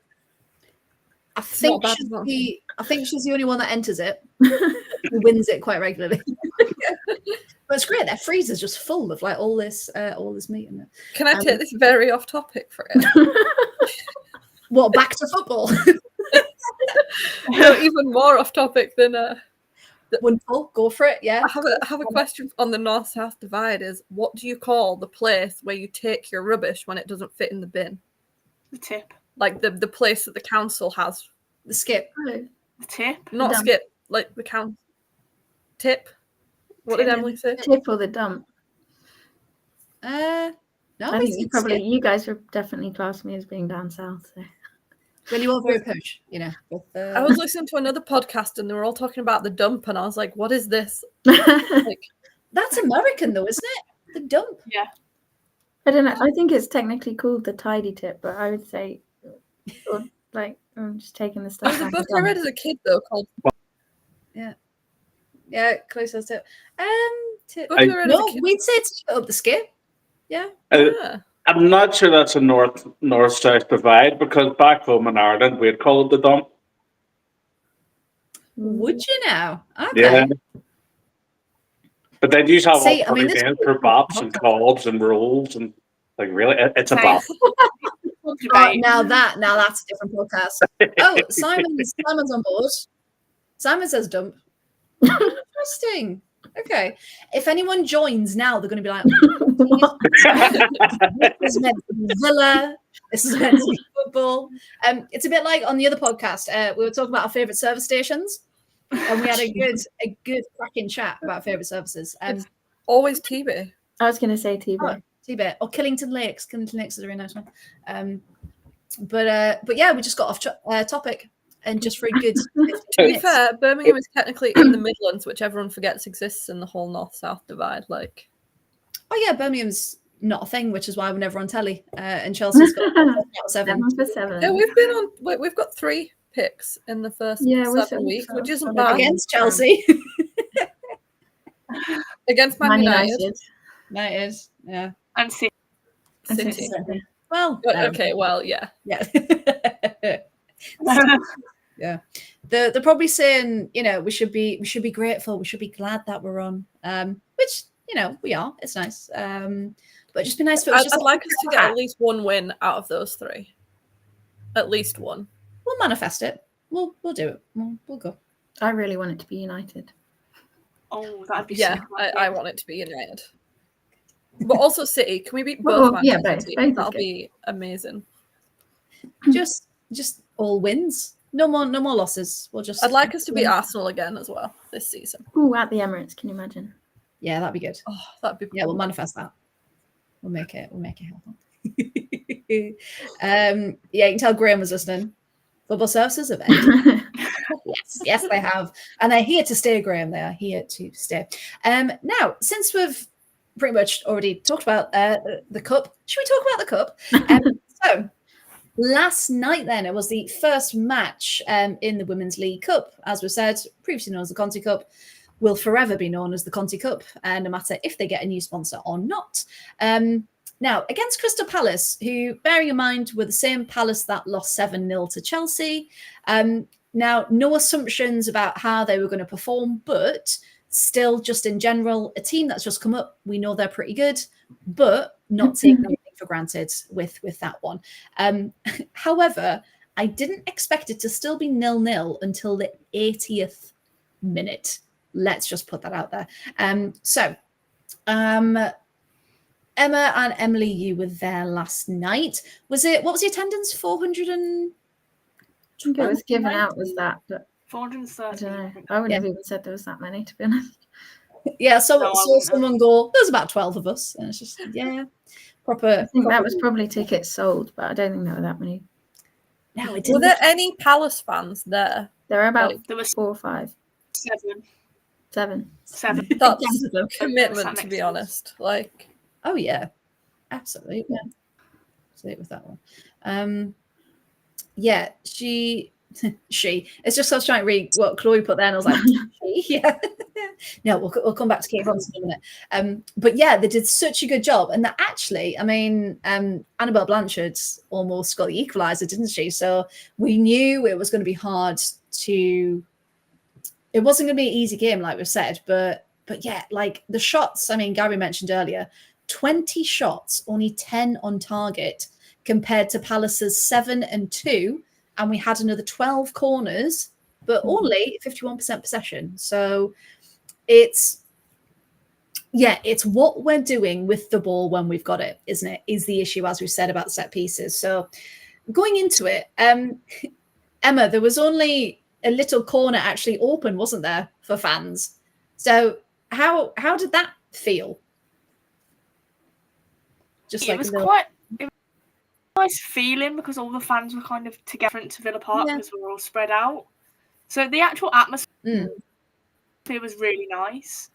I think she's the only one that enters it. Who wins it quite regularly. But it's great. Their freezer's just full of like all this meat in it. Can I take this very off topic for it? What, back to football? No, even more off topic than Wonderful. Go for it. Yeah. I have a question on the north-south divide. Is what do you call the place where you take your rubbish when it doesn't fit in the bin? The tip. Like the place that the council has. The skip. The tip. Not skip. Like the council. Tip. What did Emily say? Tip or the dump? No. I think you guys would definitely class me as being down south. So. Well, you are very push, you know. I was listening to another podcast and they were all talking about the dump, and I was like, "What is this?" Like, that's American, though, isn't it? The dump. Yeah. I don't know. I think it's technically called the tidy tip, but I would say, like, I'm just taking the stuff. There was a book I read as a kid though called. Yeah, closest tip. We'd say it's up the skip. Yeah. I'm not sure that's a north-south divide because back home in Ireland we'd call it the dump. Would you now? Okay. Yeah. But they do have See, all for bops and cobs and rolls and like really, it's a bop. Now that's a different podcast. Oh, Simon's on board. Simon says dump. Interesting. Okay. If anyone joins now, they're going to be like, this is meant to be Villa. This is meant to be football. It's a bit like on the other podcast. We were talking about our favourite service stations, and we had a good cracking chat about favourite services. Always TB. I was going to say TB. TB or Killington Lakes. Killington Lakes is a very nice one. But yeah, we just got off topic. And just for a good 15 To be fair, Birmingham is technically in the Midlands, which everyone forgets exists in the whole north-south divide. Like, oh yeah, Birmingham's not a thing, which is why we're never on telly. And Chelsea's got 7 for 7. Yeah, we've got 3 picks in the first 7 weeks, which isn't bad. Against Chelsea, against Man United, yeah, and City. Well, Okay, well, yeah. Yeah. They're probably saying, we should be grateful, we should be glad that we're on. Which, we are. It's nice. But just be nice if it was I'd just like us to get at least one win out of those 3. At least one. We'll manifest it. We'll do it. We'll go. I really want it to be United. Oh, that'd be Yeah, sick. I want it to be United. But also City. Can we beat Well, both yeah, Manchester both City? is That'll good. be amazing. Just all wins. No more losses. We'll just I'd like us to beat win. Arsenal again as well this season. Ooh, at the Emirates, can you imagine? Yeah, that'd be good. Oh, that'd be cool. Yeah, we'll manifest that. We'll make it happen. Yeah, you can tell Graham was listening. Football services have ended. Yes, they have. And they're here to stay, Graham. They are here to stay. Now, since we've pretty much already talked about the cup, should we talk about the cup? So, last night then, it was the first match in the Women's League Cup. As we said, previously known as the Conti Cup, will forever be known as the Conti Cup, no matter if they get a new sponsor or not. Now, against Crystal Palace, who, bearing in mind, were the same Palace that lost 7-0 to Chelsea. Now, no assumptions about how they were going to perform, but still, just in general, a team that's just come up, we know they're pretty good, but not taking anything for granted with that one. However, I didn't expect it to still be 0-0 until the 80th minute. Let's just put that out there. Emma and Emily, you were there last night. What was the attendance? 400 and... I think it was given out as that, but 430. I don't know. I wouldn't have even said there was that many, to be honest. Yeah, so No, I saw wouldn't someone go, there's about 12 of us. And it's just, proper. I think that was probably tickets sold, but I don't think there were that many. No, it Were didn't. there any Palace fans there? There were about There was 4 or 5, 7. 7. That's That commitment, to makes be sense. honest. Like, Oh, yeah. Absolutely. Absolutely with that one. Yeah, she. It's just I was trying to read what Chloe put there, and I was like, she? Yeah. No, we'll come back to Kate Bronson in a minute. But yeah, they did such a good job, and that actually, I mean, Annabelle Blanchard almost got the equaliser, didn't she? So we knew it was going to be hard to. It wasn't going to be an easy game, like we've said, but yeah, like the shots. I mean, Gary mentioned earlier, 20 shots, only 10 on target, compared to Palace's 7 and 2. And we had another 12 corners, but only 51% possession. So it's what we're doing with the ball when we've got it, isn't it? Is the issue, as we said, about set pieces. So going into it, Emma, there was only a little corner actually open, wasn't there, for fans? So how did that feel? Just It was quite a nice feeling because all the fans were kind of together to Villa Park because we were all spread out. So the actual atmosphere was really nice,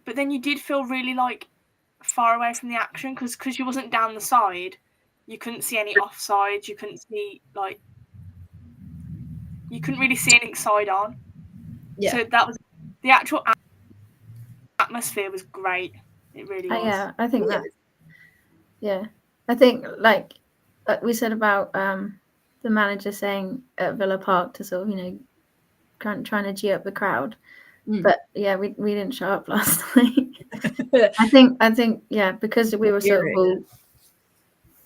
but then you did feel really like far away from the action because you wasn't down the side. You couldn't see any offsides. You couldn't see you couldn't really see anything side on. Yeah. So that was the actual atmosphere was great. It really was. Yeah, I think that. Yeah, I think like we said about the manager saying at Villa Park to sort of trying to G up the crowd, but yeah, we didn't show up last night. I think yeah, because we were sort of all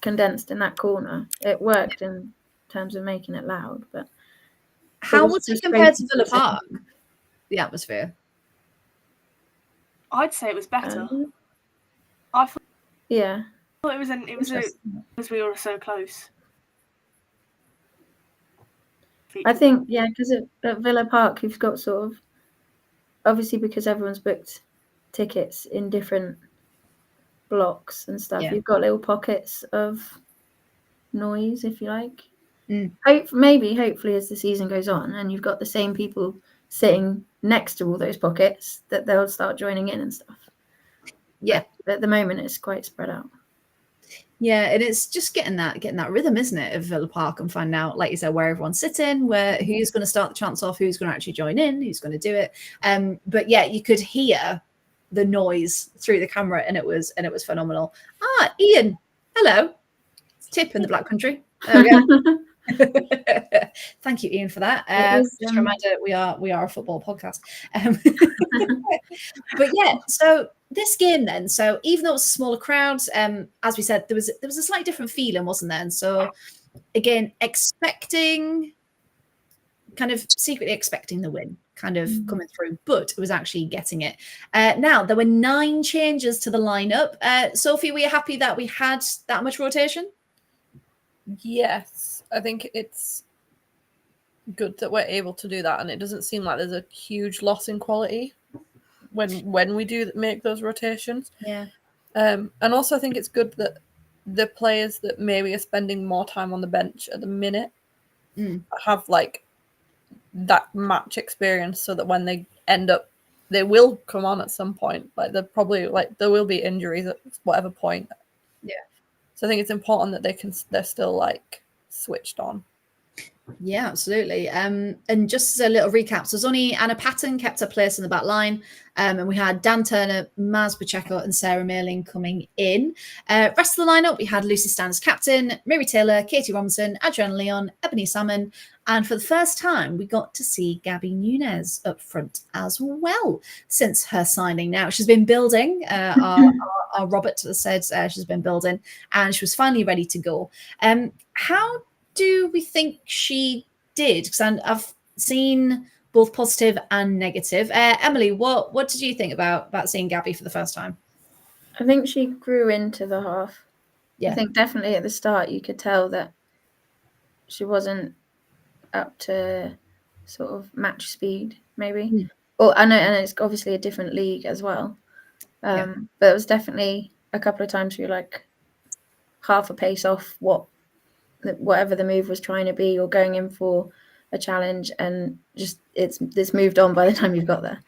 condensed in that corner, it worked in terms of making it loud. But how was it compared to Villa Park? The atmosphere. I'd say it was better. I thought. Yeah. It was because we were so close. I think because at Villa Park you've got sort of obviously because everyone's booked tickets in different blocks and stuff. You've got little pockets of noise, if you like. Hopefully, as the season goes on, and you've got the same people sitting next to all those pockets, that they'll start joining in and stuff. Yeah, but at the moment it's quite spread out. Yeah, and it's just getting that rhythm, isn't it, of Villa Park, and finding out, like you said, where everyone's sitting, who's going to start the chants off, who's going to actually join in, who's going to do it. But yeah, you could hear the noise through the camera, and it was phenomenal. Ian, hello. It's Tip in the Black Country. There we go. Thank you, Ian, for that. It was, Just a reminder, we are a football podcast. But yeah, so this game then. So even though it was a smaller crowd, as we said, there was a slightly different feeling, wasn't there? And so again, kind of secretly expecting the win, kind of coming through, but it was actually getting it. Now there were 9 changes to the lineup. Sophie, were you happy that we had that much rotation? Yes, I think it's good that we're able to do that, and it doesn't seem like there's a huge loss in quality when we do make those rotations. Yeah. And also I think it's good that the players that maybe are spending more time on the bench at the minute have like that match experience, so that when they end up, they will come on at some point. Like they're probably there will be injuries at whatever point. Yeah. So I think it's important that they're still like switched on. Yeah, absolutely. And just as a little recap, so there's only Anna Patton kept her place in the back line, and we had Dan Turner, Maz Pacheco, and Sarah Merling coming in. Rest of the lineup, we had Lucy Stan as captain, Mary Taylor, Katie Robinson, Adriana Leon, Ebony Salmon, and for the first time, we got to see Gabby Nunes up front as well since her signing. Now she's been building. Our Robert said she's been building, and she was finally ready to go. How do we think she did? Because I've seen both positive and negative. Emily, what did you think about seeing Gabby for the first time? I think she grew into the half. Yeah. I think definitely at the start you could tell that she wasn't up to sort of match speed, maybe. Well, I know, and it's obviously a different league as well. But it was definitely a couple of times where you're like half a pace off whatever the move was trying to be, or going in for a challenge, and just it's moved on by the time you've got there.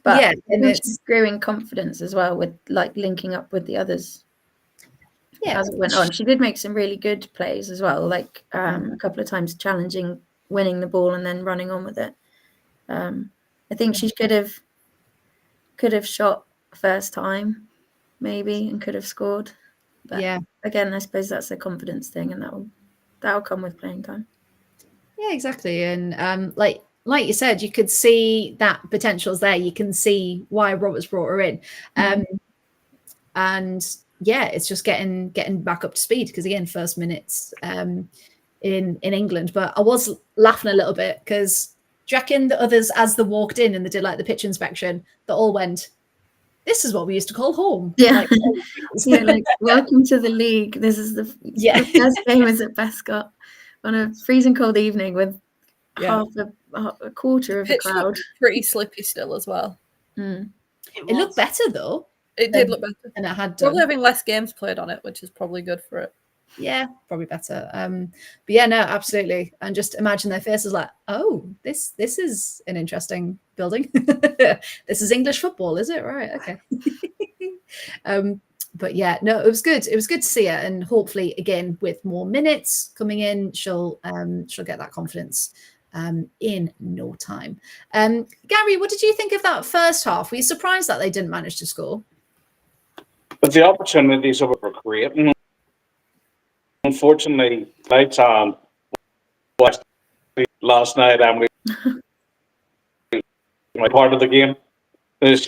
But yeah, and it's growing confidence as well, with like linking up with the others. Yeah, as it went on, she did make some really good plays as well, like a couple of times challenging, winning the ball, and then running on with it. I think she could have shot first time maybe, and could have scored. But yeah, again, I suppose that's a confidence thing, and that'll come with playing time. Yeah, exactly. And like you said, you could see that potential's there. You can see why Roberts brought her in. And yeah, it's just getting back up to speed, because again, first minutes in England. But I was laughing a little bit because do you reckon the others, as they walked in and they did like the pitch inspection, they all went, "This is what we used to call home." Yeah. Like welcome to the league. This is the first game is at Bescott on a freezing cold evening with half a quarter of the crowd. Pretty slippy still as well. It looked better though. It did look better, and it had probably having less games played on it, which is probably good for it. Yeah, probably better. But yeah, no, absolutely. And just imagine their faces like, "Oh, this is an interesting building. This is English football, is it? Right, okay." But yeah, no, it was good. It was good to see her, and hopefully, again, with more minutes coming in, she'll get that confidence in no time. Gary, what did you think of that first half? Were you surprised that they didn't manage to score? But the opportunities that were creating, unfortunately, lights on last night, Emily, my part of the game, this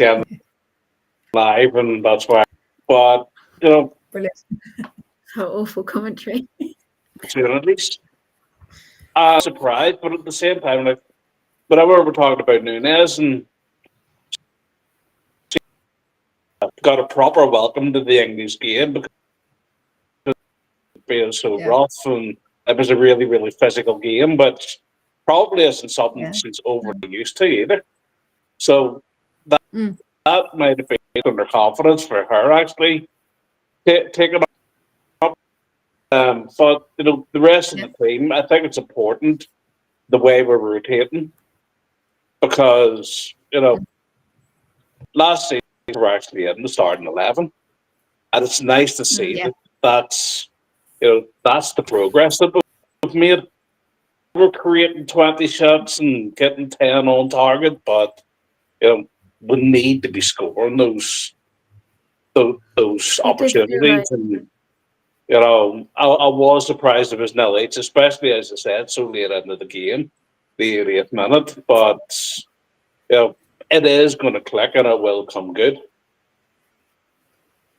live, and that's why. But Brilliant. How awful commentary. At least I'm surprised, but at the same time, like whenever we're talking about Nunes, and got a proper welcome to the English game, because it was so rough, and it was a really, really physical game, but probably isn't something she's overly used to either. So that might have been under confidence for her, actually, taking up. But the rest of the team, I think it's important the way we're rotating, because last season we were actually in the starting 11, and it's nice to see that's the progress that we've made. We're creating 20 shots and getting 10 on target, but we need to be scoring those opportunities. And You know, I was surprised it was 0-8, especially as I said, so late into the game, the 80th minute. But you know, it is going to click and it will come good.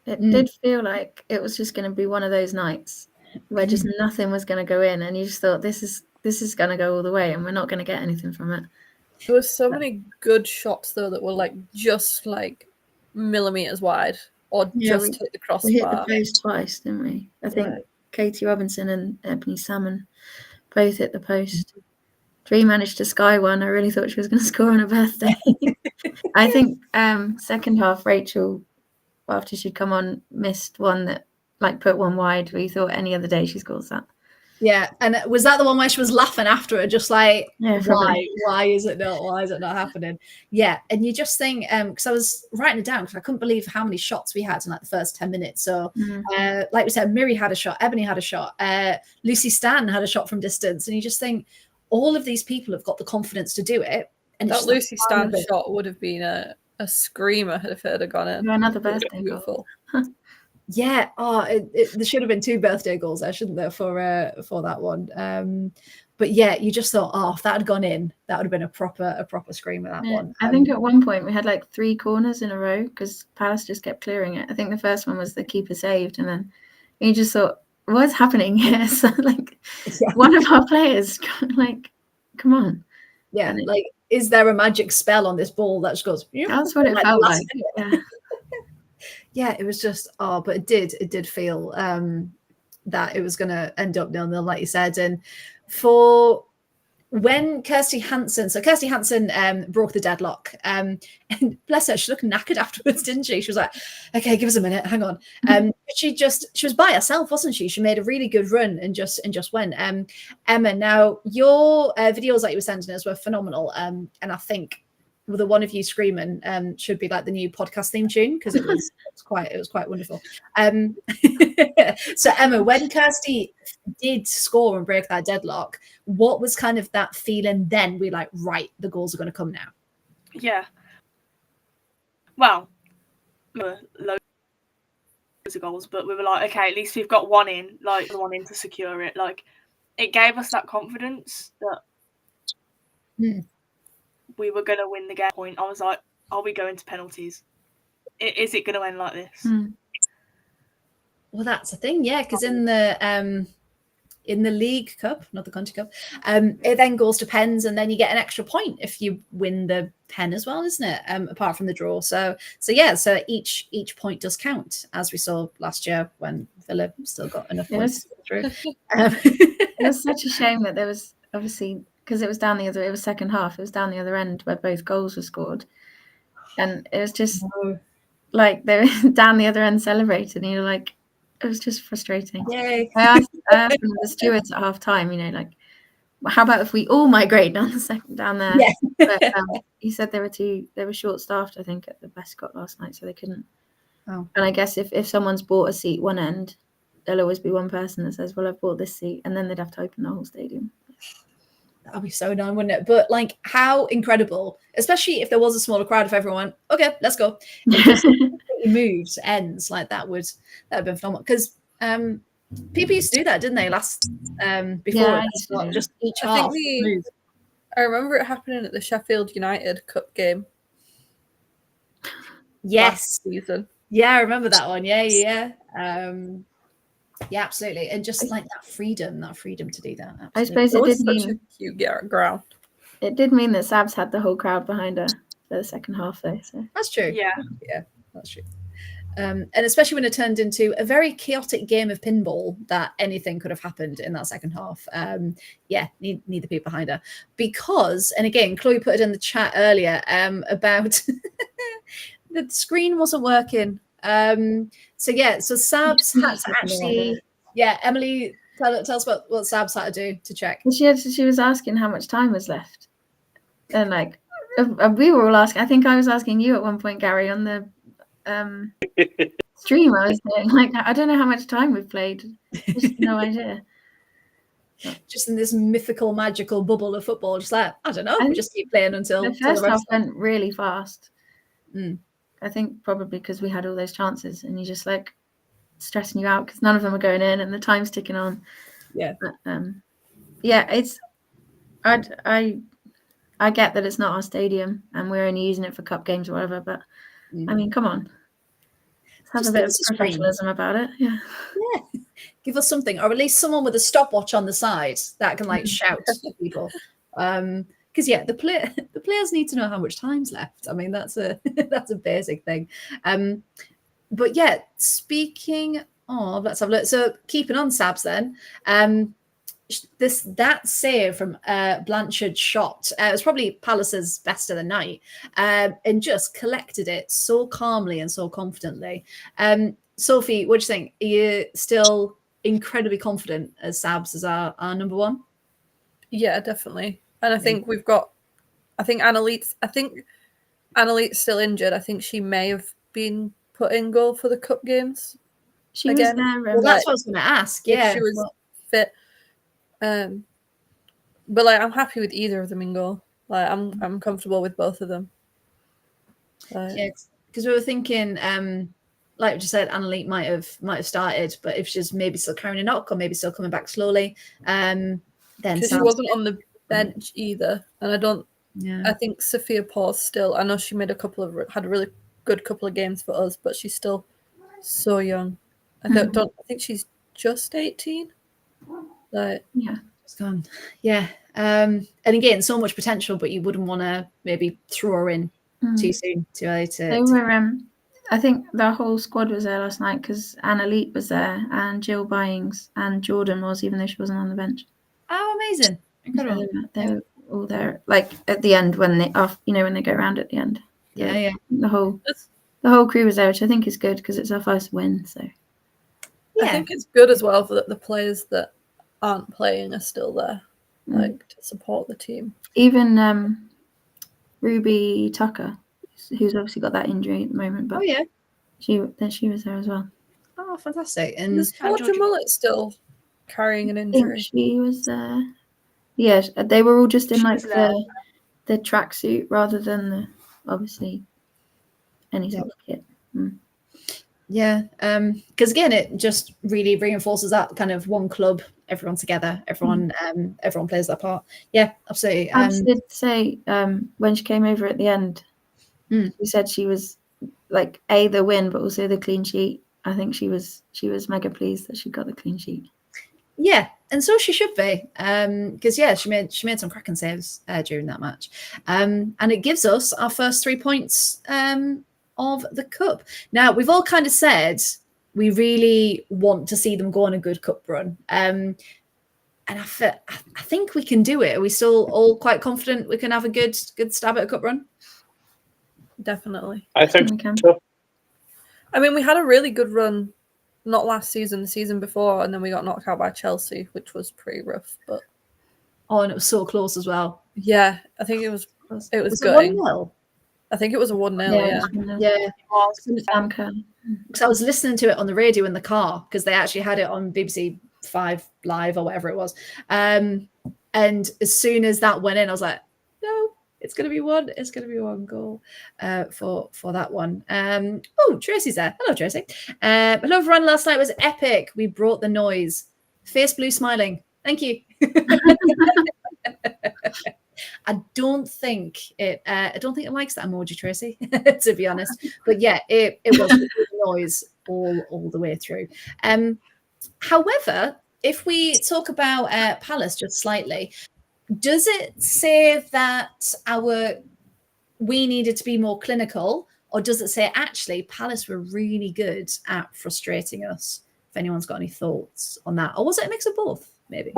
It did feel like it was just going to be one of those nights where just nothing was going to go in, and you just thought this is going to go all the way, and we're not going to get anything from it. There were so many good shots though that were like just like millimeters wide, or Yeah, just hit the We hit the crossbar. post twice, didn't we? I think Right. Katie Robinson and Ebony Salmon both hit the post. Dree managed to sky one. I really thought she was going to score on her birthday. I think second half, Rachel, after she'd come on, missed one that like put one wide. We thought any other day she scores that. Yeah, and was that the one where she was laughing after it, just like, Yeah, probably. why is it not happening? Yeah, and you just think, because I was writing it down because I couldn't believe how many shots we had in like the first 10 minutes. So, like we said, Miri had a shot, Ebony had a shot, Lucy Stan had a shot from distance, and you just think all of these people have got the confidence to do it. And it's That just Lucy like, Stan shot would have been a screamer if it had gone in. Another It was birthday beautiful. yeah, there should have been 2 birthday goals there, shouldn't there, for that one? But yeah, you just thought, if that had gone in, that would have been a proper screamer, that one. I think at one point we had like 3 corners in a row because Palace just kept clearing it. I think the first one was the keeper saved, and then you just thought, what's happening here? So like one of our players, like, come on. Yeah, like, is there a magic spell on this ball that just goes? That's what it felt like. Yeah. Yeah, it was just but it did feel that it was going to end up 0-0, like you said. And for when Kirsty Hansen broke the deadlock, and bless her, she looked knackered afterwards, didn't she? She was like, okay, give us a minute, hang on. She was by herself, wasn't she? She made a really good run and just went. Emma, now your videos that you were sending us were phenomenal, and I think the one of you screaming should be like the new podcast theme tune, because it was quite wonderful. So Emma, when Kirsty did score and break that deadlock, what was kind of that feeling then? We're like, right, the goals are going to come now. Yeah. Well, loads of goals, but we were like, okay, at least we've got one in, like the one in to secure it. Like, it gave us that confidence that we were going to win the game. Point. I was like, are we going to penalties? Is it going to end like this? Well, that's the thing, yeah, because in the League Cup, not the Country Cup, it then goes to pens, and then you get an extra point if you win the pen as well, isn't it? Apart from the draw, so each point does count, as we saw last year when Villa still got enough points to go through. It was such a shame that there was, obviously, because it was second half, it was down the other end where both goals were scored, and it was just like they were down the other end celebrating, and you're like, it was just frustrating. Yay. I asked the stewards at half time, like, how about if we all migrate down there? Yeah. But he said they were short staffed, I think, at the Bescott last night, so they couldn't. And I guess if someone's bought a seat one end, there'll always be one person that says, well, I've bought this seat, and then they'd have to open the whole stadium. That'd be so annoying, wouldn't it? But like, how incredible, especially if there was a smaller crowd, if everyone went, okay, let's go. It moved to ends like that would have been phenomenal, because people used to do that, didn't they? Before just each half moved. I remember it happening at the Sheffield United Cup game. Yes, season. Yeah, I remember that one. Yeah, absolutely. And just like that freedom to do that. Absolutely. I suppose it did mean such a cute ground. It did mean that Sabs had the whole crowd behind her for the second half, though. So that's true. Yeah, that's true. And especially when it turned into a very chaotic game of pinball, that anything could have happened in that second half. Need the people behind her, because, and again, Chloe put it in the chat earlier about the screen wasn't working. So Sabs had to actually, Emily, tell us what Sabs had to do to check. She was asking how much time was left, and like we were all asking. I think I was asking you at one point, Gary, on the stream. I was saying, like, I don't know how much time we've played. Just no idea. Just in this mythical, magical bubble of football, just like, I don't know, we just keep playing until the first half went really fast. I think probably because we had all those chances, and you just like, stressing you out because none of them are going in and the time's ticking on. Yeah. But, yeah, I get that it's not our stadium and we're only using it for cup games or whatever, but I mean, come on. Let's have Just a bit give of us a screen. professionalism about it. Yeah. Yeah, give us something, or at least someone with a stopwatch on the side that can like shout to people. Because the players need to know how much time's left. I mean, that's a that's a basic thing. But yeah, speaking of, let's have a look. So keeping on Sabs then. That save from Blanchard's shot, it was probably Palace's best of the night, and just collected it so calmly and so confidently. Sophie, what do you think? Are you still incredibly confident as Sabs as our number one? Yeah, definitely. And I think we've got. I think Annalite's still injured. I think she may have been put in goal for the cup games. She Again. was there. Well, that's what I was going to ask. Yeah, If she was fit. But like, I'm happy with either of them in goal. Like, I'm comfortable with both of them. yeah, because we were thinking, like we just said, Annalite might have started, but if she's maybe still carrying a knock or maybe still coming back slowly, then because she wasn't on the bench either, and I don't. Yeah, I think Sophia Paws still. I know she made had a really good couple of games for us, but she's still so young. I think she's just 18. Like, yeah. it's gone. Yeah, and again, so much potential, but you wouldn't want to maybe throw her in too soon, too early. They were. I think the whole squad was there last night because Annalite was there and Jill Byings and Jordan was, even though she wasn't on the bench. Oh, amazing! Incredible. So they were all there, like at the end when they when they go around at the end. Yeah. The whole crew was there, which I think is good because it's our first win. So I think it's good as well that the players that aren't playing are still there, like to support the team. Even Ruby Tucker, who's obviously got that injury at the moment, but she was there as well. Oh, fantastic! And is Georgia Mullet still carrying an injury? She was there. Yeah, they were all just in like the tracksuit rather than obviously any sort of kit. Yeah, because again, it just really reinforces that kind of one club, everyone together, everyone plays their part. Yeah, absolutely. I did say when she came over at the end, she said she was like the win, but also the clean sheet. I think she was mega pleased that she got the clean sheet. Yeah, and so she should be, because she made some cracking saves during that match, and it gives us our first 3 points of the cup. Now, we've all kind of said we really want to see them go on a good cup run, and I think we can do it. Are we still all quite confident we can have a good stab at a cup run? Definitely, I think we can. So. I mean, we had a really good run. Not last season, the season before, and then we got knocked out by Chelsea, which was pretty rough. But and it was so close as well. Yeah, I think it was Was gutting. It 1-0? I think it was a 1-0. Yeah. Because I was listening to it on the radio in the car because they actually had it on BBC 5 Live or whatever it was. And as soon as that went in, I was like, no, it's going to be one. It's going to be one goal for that one. Oh, Tracy's there. Hello, Tracy. Hello, everyone. Last night was epic. We brought the noise. Face blue smiling. Thank you. I don't think it likes that emoji, Tracy, to be honest. But yeah, it was noise all the way through. However, if we talk about Palace just slightly, does it say that we needed to be more clinical, or does it say actually Palace were really good at frustrating us? If anyone's got any thoughts on that, or was it a mix of both? Maybe.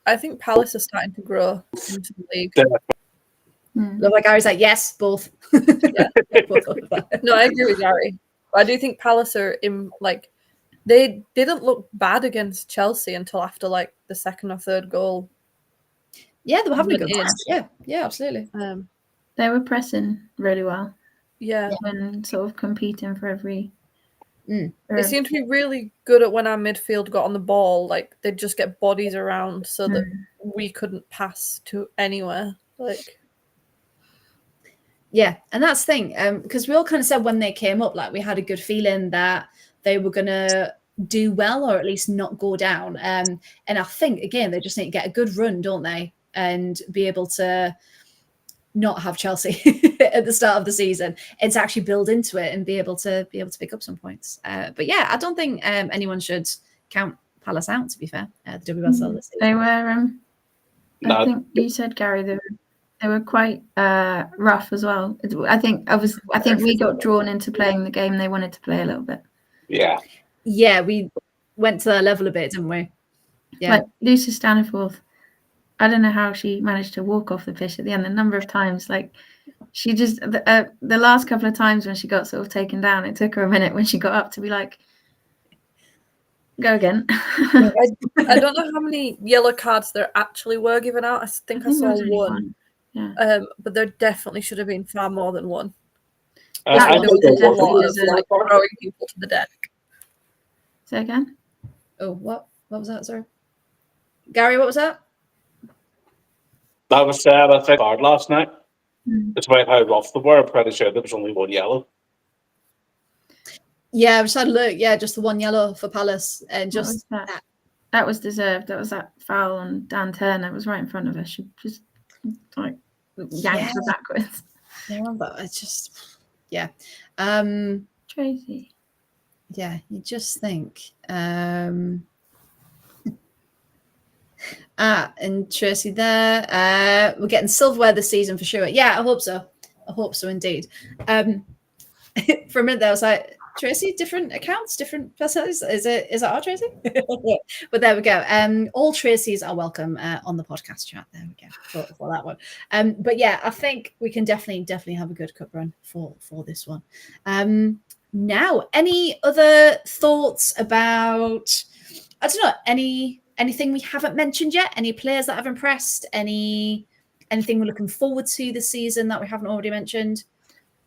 I think Palace are starting to grow into the league. Look, like Gary's like, yes, both. Yeah. No, I agree with Gary. But I do think Palace are in they didn't look bad against Chelsea until after the second or third goal. Yeah, they were having a good match. Yeah, absolutely. They were pressing really well. Yeah. And sort of competing for every. They seemed to be really good at when our midfield got on the ball. They'd just get bodies around so that we couldn't pass to anywhere. Yeah, and that's the thing, because we all kind of said when they came up, we had a good feeling that they were going to do well or at least not go down. And I think, again, they just need to get a good run, don't they? And be able to not have Chelsea at the start of the season. It's actually build into it and be able to pick up some points. But yeah, I don't think anyone should count Palace out, to be fair. The WSL this season. They were, I think you said, Gary, they were quite rough as well. I think we got drawn into playing the game they wanted to play a little bit. Yeah, we went to their level a bit, didn't we? Yeah. Like Lucia Staniforth, I don't know how she managed to walk off the pitch at the end. The number of times, like she just the last couple of times when she got sort of taken down, it took her a minute when she got up to be like, go again. I don't know how many yellow cards there actually were given out. I think I saw there was only one. Yeah. But there definitely should have been far more than one. I There think was there a lot was of like throwing people to the deck. Say again? Oh, what was that? Sorry, Gary, what was that? That was sad. I think hard last night. Mm. It's about how rough they were. I'm pretty sure there was only one yellow. Yeah, I just had a look. Yeah, just the one yellow for Palace, and just that was deserved. That was that foul on Dan Turner. It was right in front of her. She just like yanked her backwards. Yeah, but it's just Tracy. Yeah, you just think. And Tracy there. We're getting silverware this season for sure. Yeah, I hope so. I hope so indeed. For a minute there, I was like, Tracy, different accounts, different personalities. Is it our Tracy? But there we go. All Tracys are welcome on the podcast chat. There we go for that one. But yeah, I think we can definitely have a good cup run for this one. Now, any other thoughts about, I don't know, anything we haven't mentioned yet? Any players that have impressed? Anything we're looking forward to this season that we haven't already mentioned?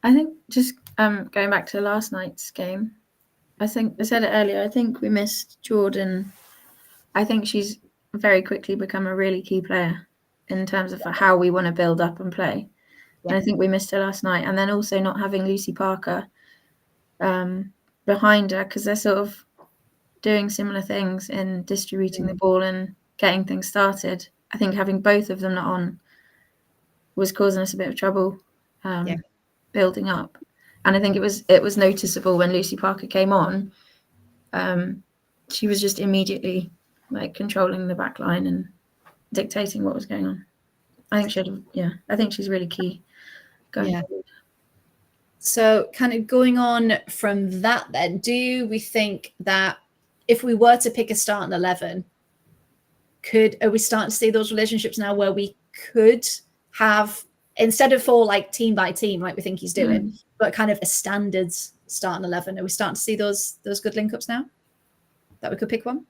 I think just going back to last night's game, I think I said it earlier. I think we missed Jordan. I think she's very quickly become a really key player in terms of how we want to build up and play. Yeah. And I think we missed her last night. And then also not having Lucy Parker behind her, because they're sort of doing similar things in distributing the ball and getting things started. I think having both of them not on was causing us a bit of trouble building up. And I think it was noticeable when Lucy Parker came on. She was just immediately like controlling the back line and dictating what was going on. I think she's really key going forward. So kind of going on from that then, do we think that if we were to pick a starting 11, are we starting to see those relationships now where we could have, instead of for like team by team, like we think he's doing, but kind of a standards starting 11, are we starting to see those good link-ups now that we could pick one?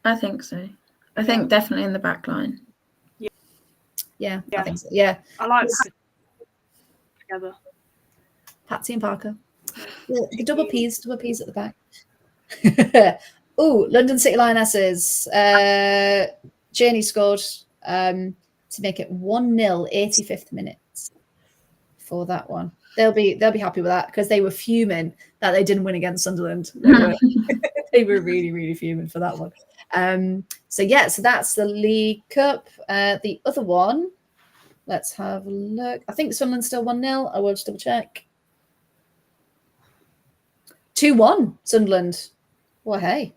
I think so. I think definitely in the back line. Yeah, I think so. Yeah. I like together. Patsy and Parker. The double P's at the back. Oh, London City Lionesses. Janie scored to make it 1-0, 85th minute for that one. They'll be happy with that because they were fuming that they didn't win against Sunderland. They were really, really fuming for that one. So that's the League Cup. The other one, let's have a look. I think Sunderland's still 1-0. I will just double check. 2-1 Sunderland. Well, hey.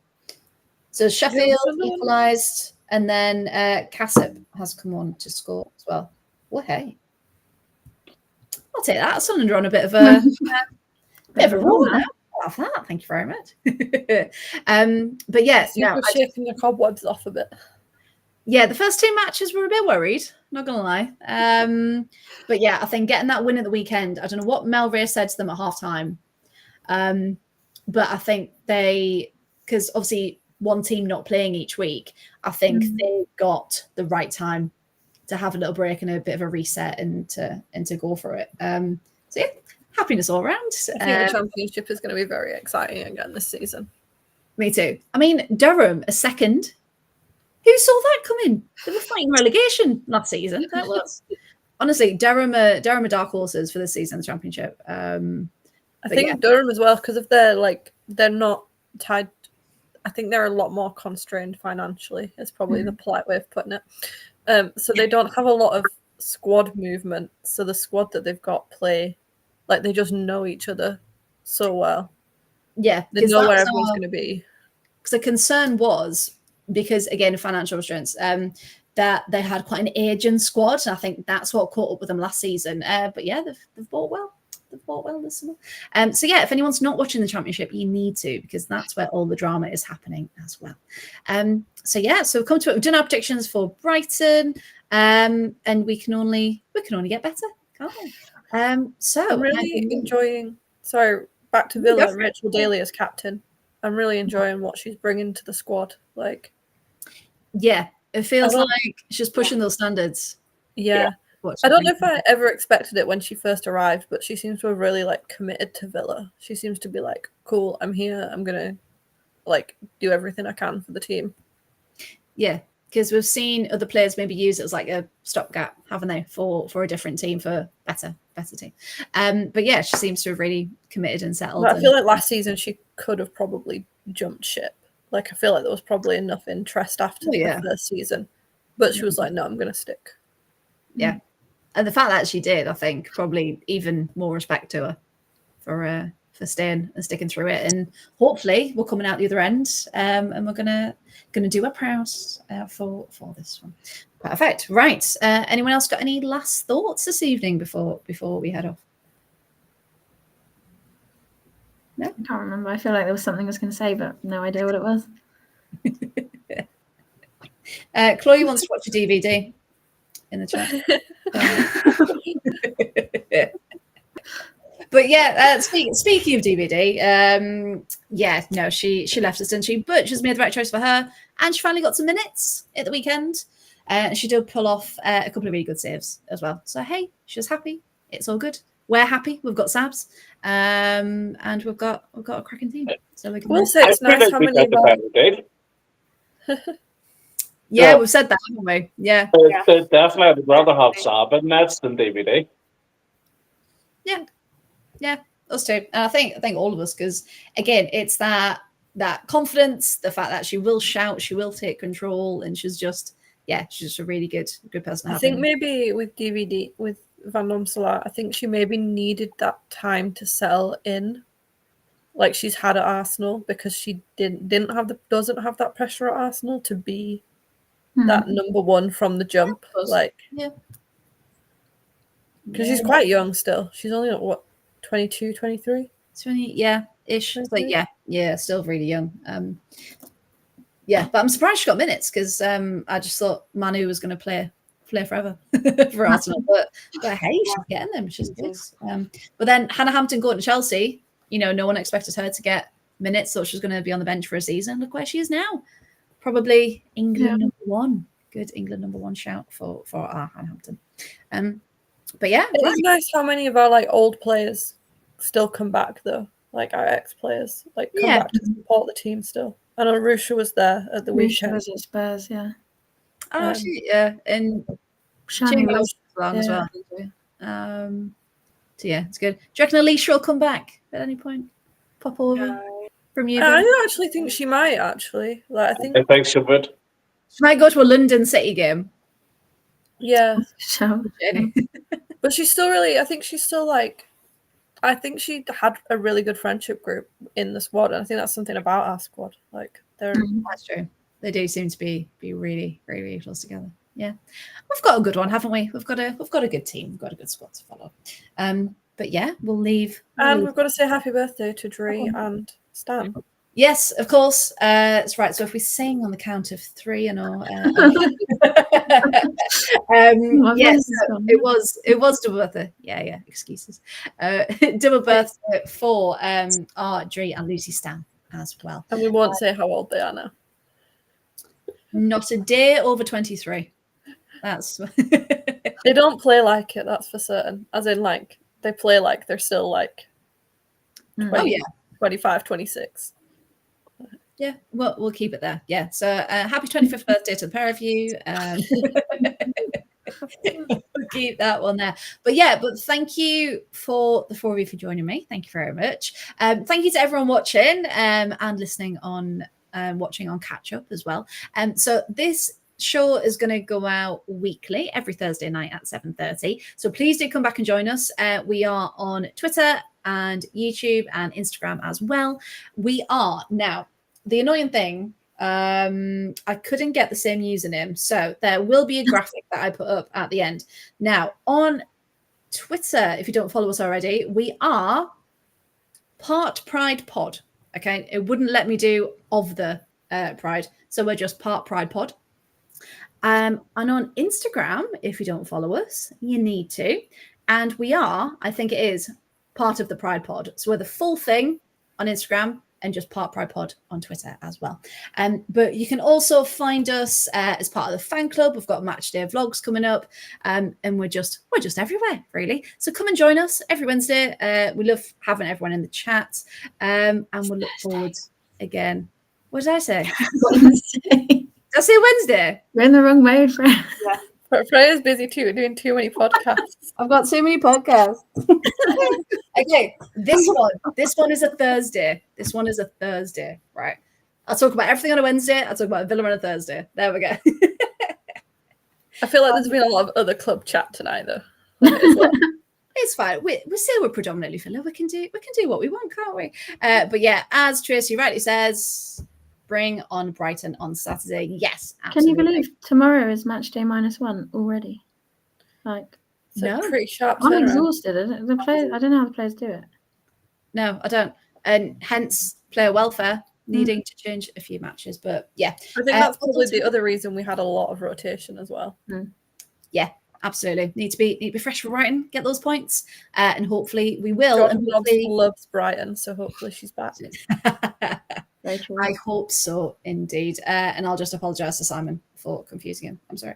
So Sheffield equalised, and then Cassip has come on to score as well. Well, hey. I'll take that. Sunderland are on a bit of a roll now. I'll have that. Thank you very much. But yes, shaking the cobwebs off a bit. Yeah, the first two matches were a bit worried, not gonna lie. But yeah, I think getting that win at the weekend, I don't know what Mel Ray said to them at halftime. But I think because obviously one team not playing each week, I think they got the right time to have a little break and a bit of a reset and to go for it. So yeah, happiness all around. I think the championship is going to be very exciting again this season. Me too. I mean, Durham, a second. Who saw that coming? They were fighting relegation last season. That was honestly Durham are dark horses for this season, the championship. I think Durham as well because of their like they're not tied. I think they're a lot more constrained financially. It's probably the polite way of putting it. So they don't have a lot of squad movement. So the squad that they've got play, like they just know each other so well. Yeah, They know where everyone's going to be. Because the concern was, because again, financial restraints, that they had quite an aging squad. And I think that's what caught up with them last season. But yeah, they've bought well. They've bought well this summer. So yeah, if anyone's not watching the championship, you need to, because that's where all the drama is happening as well. So yeah, so we've come to it. We've done our predictions for Brighton, and we can only get better, can't we? So I'm really enjoying. Sorry, back to Villa. Rachel Daly as captain. I'm really enjoying what she's bringing to the squad. Like, yeah, it feels like she's pushing those standards. Yeah. I don't know if I ever expected it when she first arrived, but she seems to have really like committed to Villa. She seems to be like, cool, I'm here. I'm gonna like do everything I can for the team. Yeah, because we've seen other players maybe use it as like a stopgap, haven't they, for a different team, for better team. But yeah, she seems to have really committed and settled. But I feel like last season she could have probably jumped ship. Like I feel like there was probably enough interest after the first season, but she was like, no, I'm gonna stick. Yeah. And the fact that she did, I think, probably even more respect to her for staying and sticking through it. And hopefully we're coming out the other end, and we're gonna do our proud for this one. Perfect. Right. Anyone else got any last thoughts this evening before we head off? No? I can't remember. I feel like there was something I was going to say, but no idea what it was. Chloe wants to watch a DVD in the chat. But yeah, speaking of DVD, she left us, didn't she? But she's made the right choice for her, and she finally got some minutes at the weekend. She did pull off a couple of really good saves as well. So hey, she's happy. It's all good. We're happy. We've got Sabs, and we've got a cracking team. So we can. We'll say it's nice how many. Yeah, we've said that, haven't we? Yeah. Definitely, I'd rather have Sab in nets than DVD. Yeah, us too. And I think all of us, because again, it's that confidence, the fact that she will shout, she will take control, and she's just a really good person. I think maybe with DVD with Van Domselaar, I think she maybe needed that time to settle in, like she's had at Arsenal, because she doesn't have that pressure at Arsenal to be that number one from the jump, because she's quite young still. She's only at what, 22, 23? 20, ish. Like still really young. But I'm surprised she got minutes, because I just thought Manu was going to play forever for Arsenal. But hey, she's getting them. She's good. But then Hannah Hampton going to Chelsea, no one expected her to get minutes. Thought she was going to be on the bench for a season. Look where she is now. Probably England number one. Good England number one shout for our Hannah Hampton. But yeah, it's nice how many of our like old players still come back though. Like our ex-players come back to support the team still. I know Rusha was there at the weekend. Was at Spurs, yeah. Oh, and Shani was long as well. So yeah, it's good. Do you reckon Alicia will come back at any point? Pop over from you? I actually think she might. Actually, I think she would. She might go to a London City game. Yeah, so. But she's still really. I think she's still like. I think she had a really good friendship group in the squad, and I think that's something about our squad. Like that's true. They do seem to be really, really, really close together. Yeah, we've got a good one, haven't we? We've got a good team. We've got a good squad to follow. But yeah, we'll leave. We've got to say happy birthday to Dre and Stan. Yes, of course. That's right. So if we sing on the count of three and all, yes, it was double birthday. Yeah. Excuses. Double birthday for Dre and Lucy Stan as well. And we won't say how old they are now. Not a day over 23. That's they don't play like it. That's for certain. As in, like they play like they're still like 20, 25, 26. Yeah, well, we'll keep it there. Yeah, so happy 25th birthday to the pair of you. We'll keep that one there. But yeah, but thank you for the 4 of you for joining me. Thank you very much. Thank you to everyone watching and listening on watching on catch up as well. So this show is going to go out weekly every Thursday night at 7:30. So please do come back and join us. We are on Twitter and YouTube and Instagram as well. We are now. The annoying thing, I couldn't get the same username, so there will be a graphic that I put up at the end. Now on Twitter, if you don't follow us already, we are Part Pride Pod. Okay, it wouldn't let me do of the Pride, so we're just Part Pride Pod. And on Instagram, if you don't follow us, you need to. And we are, I think it is, Part of the Pride Pod. So we're the full thing on Instagram and just Part Pride Pod on Twitter as well. But you can also find us as part of the fan club. We've got match day vlogs coming up, and we're just everywhere, really. So come and join us every Wednesday. We love having everyone in the chat, and we'll look forward again. What did I say? Wednesday. Did I say Wednesday? We're in the wrong mode, Freya. Yeah. But Freya's busy too. We're doing too many podcasts. I've got so many podcasts. Okay, this one is a Thursday. This one is a Thursday, right? I'll talk about everything on a Wednesday. I'll talk about Villa on a Thursday. There we go. I feel like there's been a lot of other club chat tonight, though. It's fine. We say we're predominantly Villa. We can do what we want, can't we? But yeah, as Tracy rightly says, bring on Brighton on Saturday. Yes, absolutely. Can you believe tomorrow is match day -1 already? Like, It's a No. pretty sharp I'm turnaround. exhausted. I don't know how the players do it. No, I don't. And hence player welfare needing to change a few matches. But yeah, I think that's probably the other reason we had a lot of rotation as well. Yeah, absolutely. Need to be fresh for Brighton, get those points, and hopefully we will. Jordan And Dobbs hopefully... loves Brighton, so hopefully she's back. Very true. I hope so, indeed. And I'll just apologise to Simon for confusing him. I'm sorry.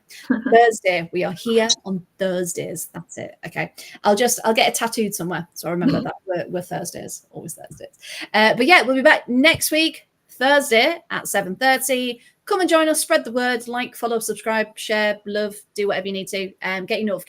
Thursday, we are here on Thursdays. That's it. Okay. I'll get it tattooed somewhere, so I remember that we're Thursdays, always Thursdays. But yeah, we'll be back next week, Thursday at 7:30. Come and join us. Spread the word. Like, follow, subscribe, share, love, do whatever you need to. Get your notifications.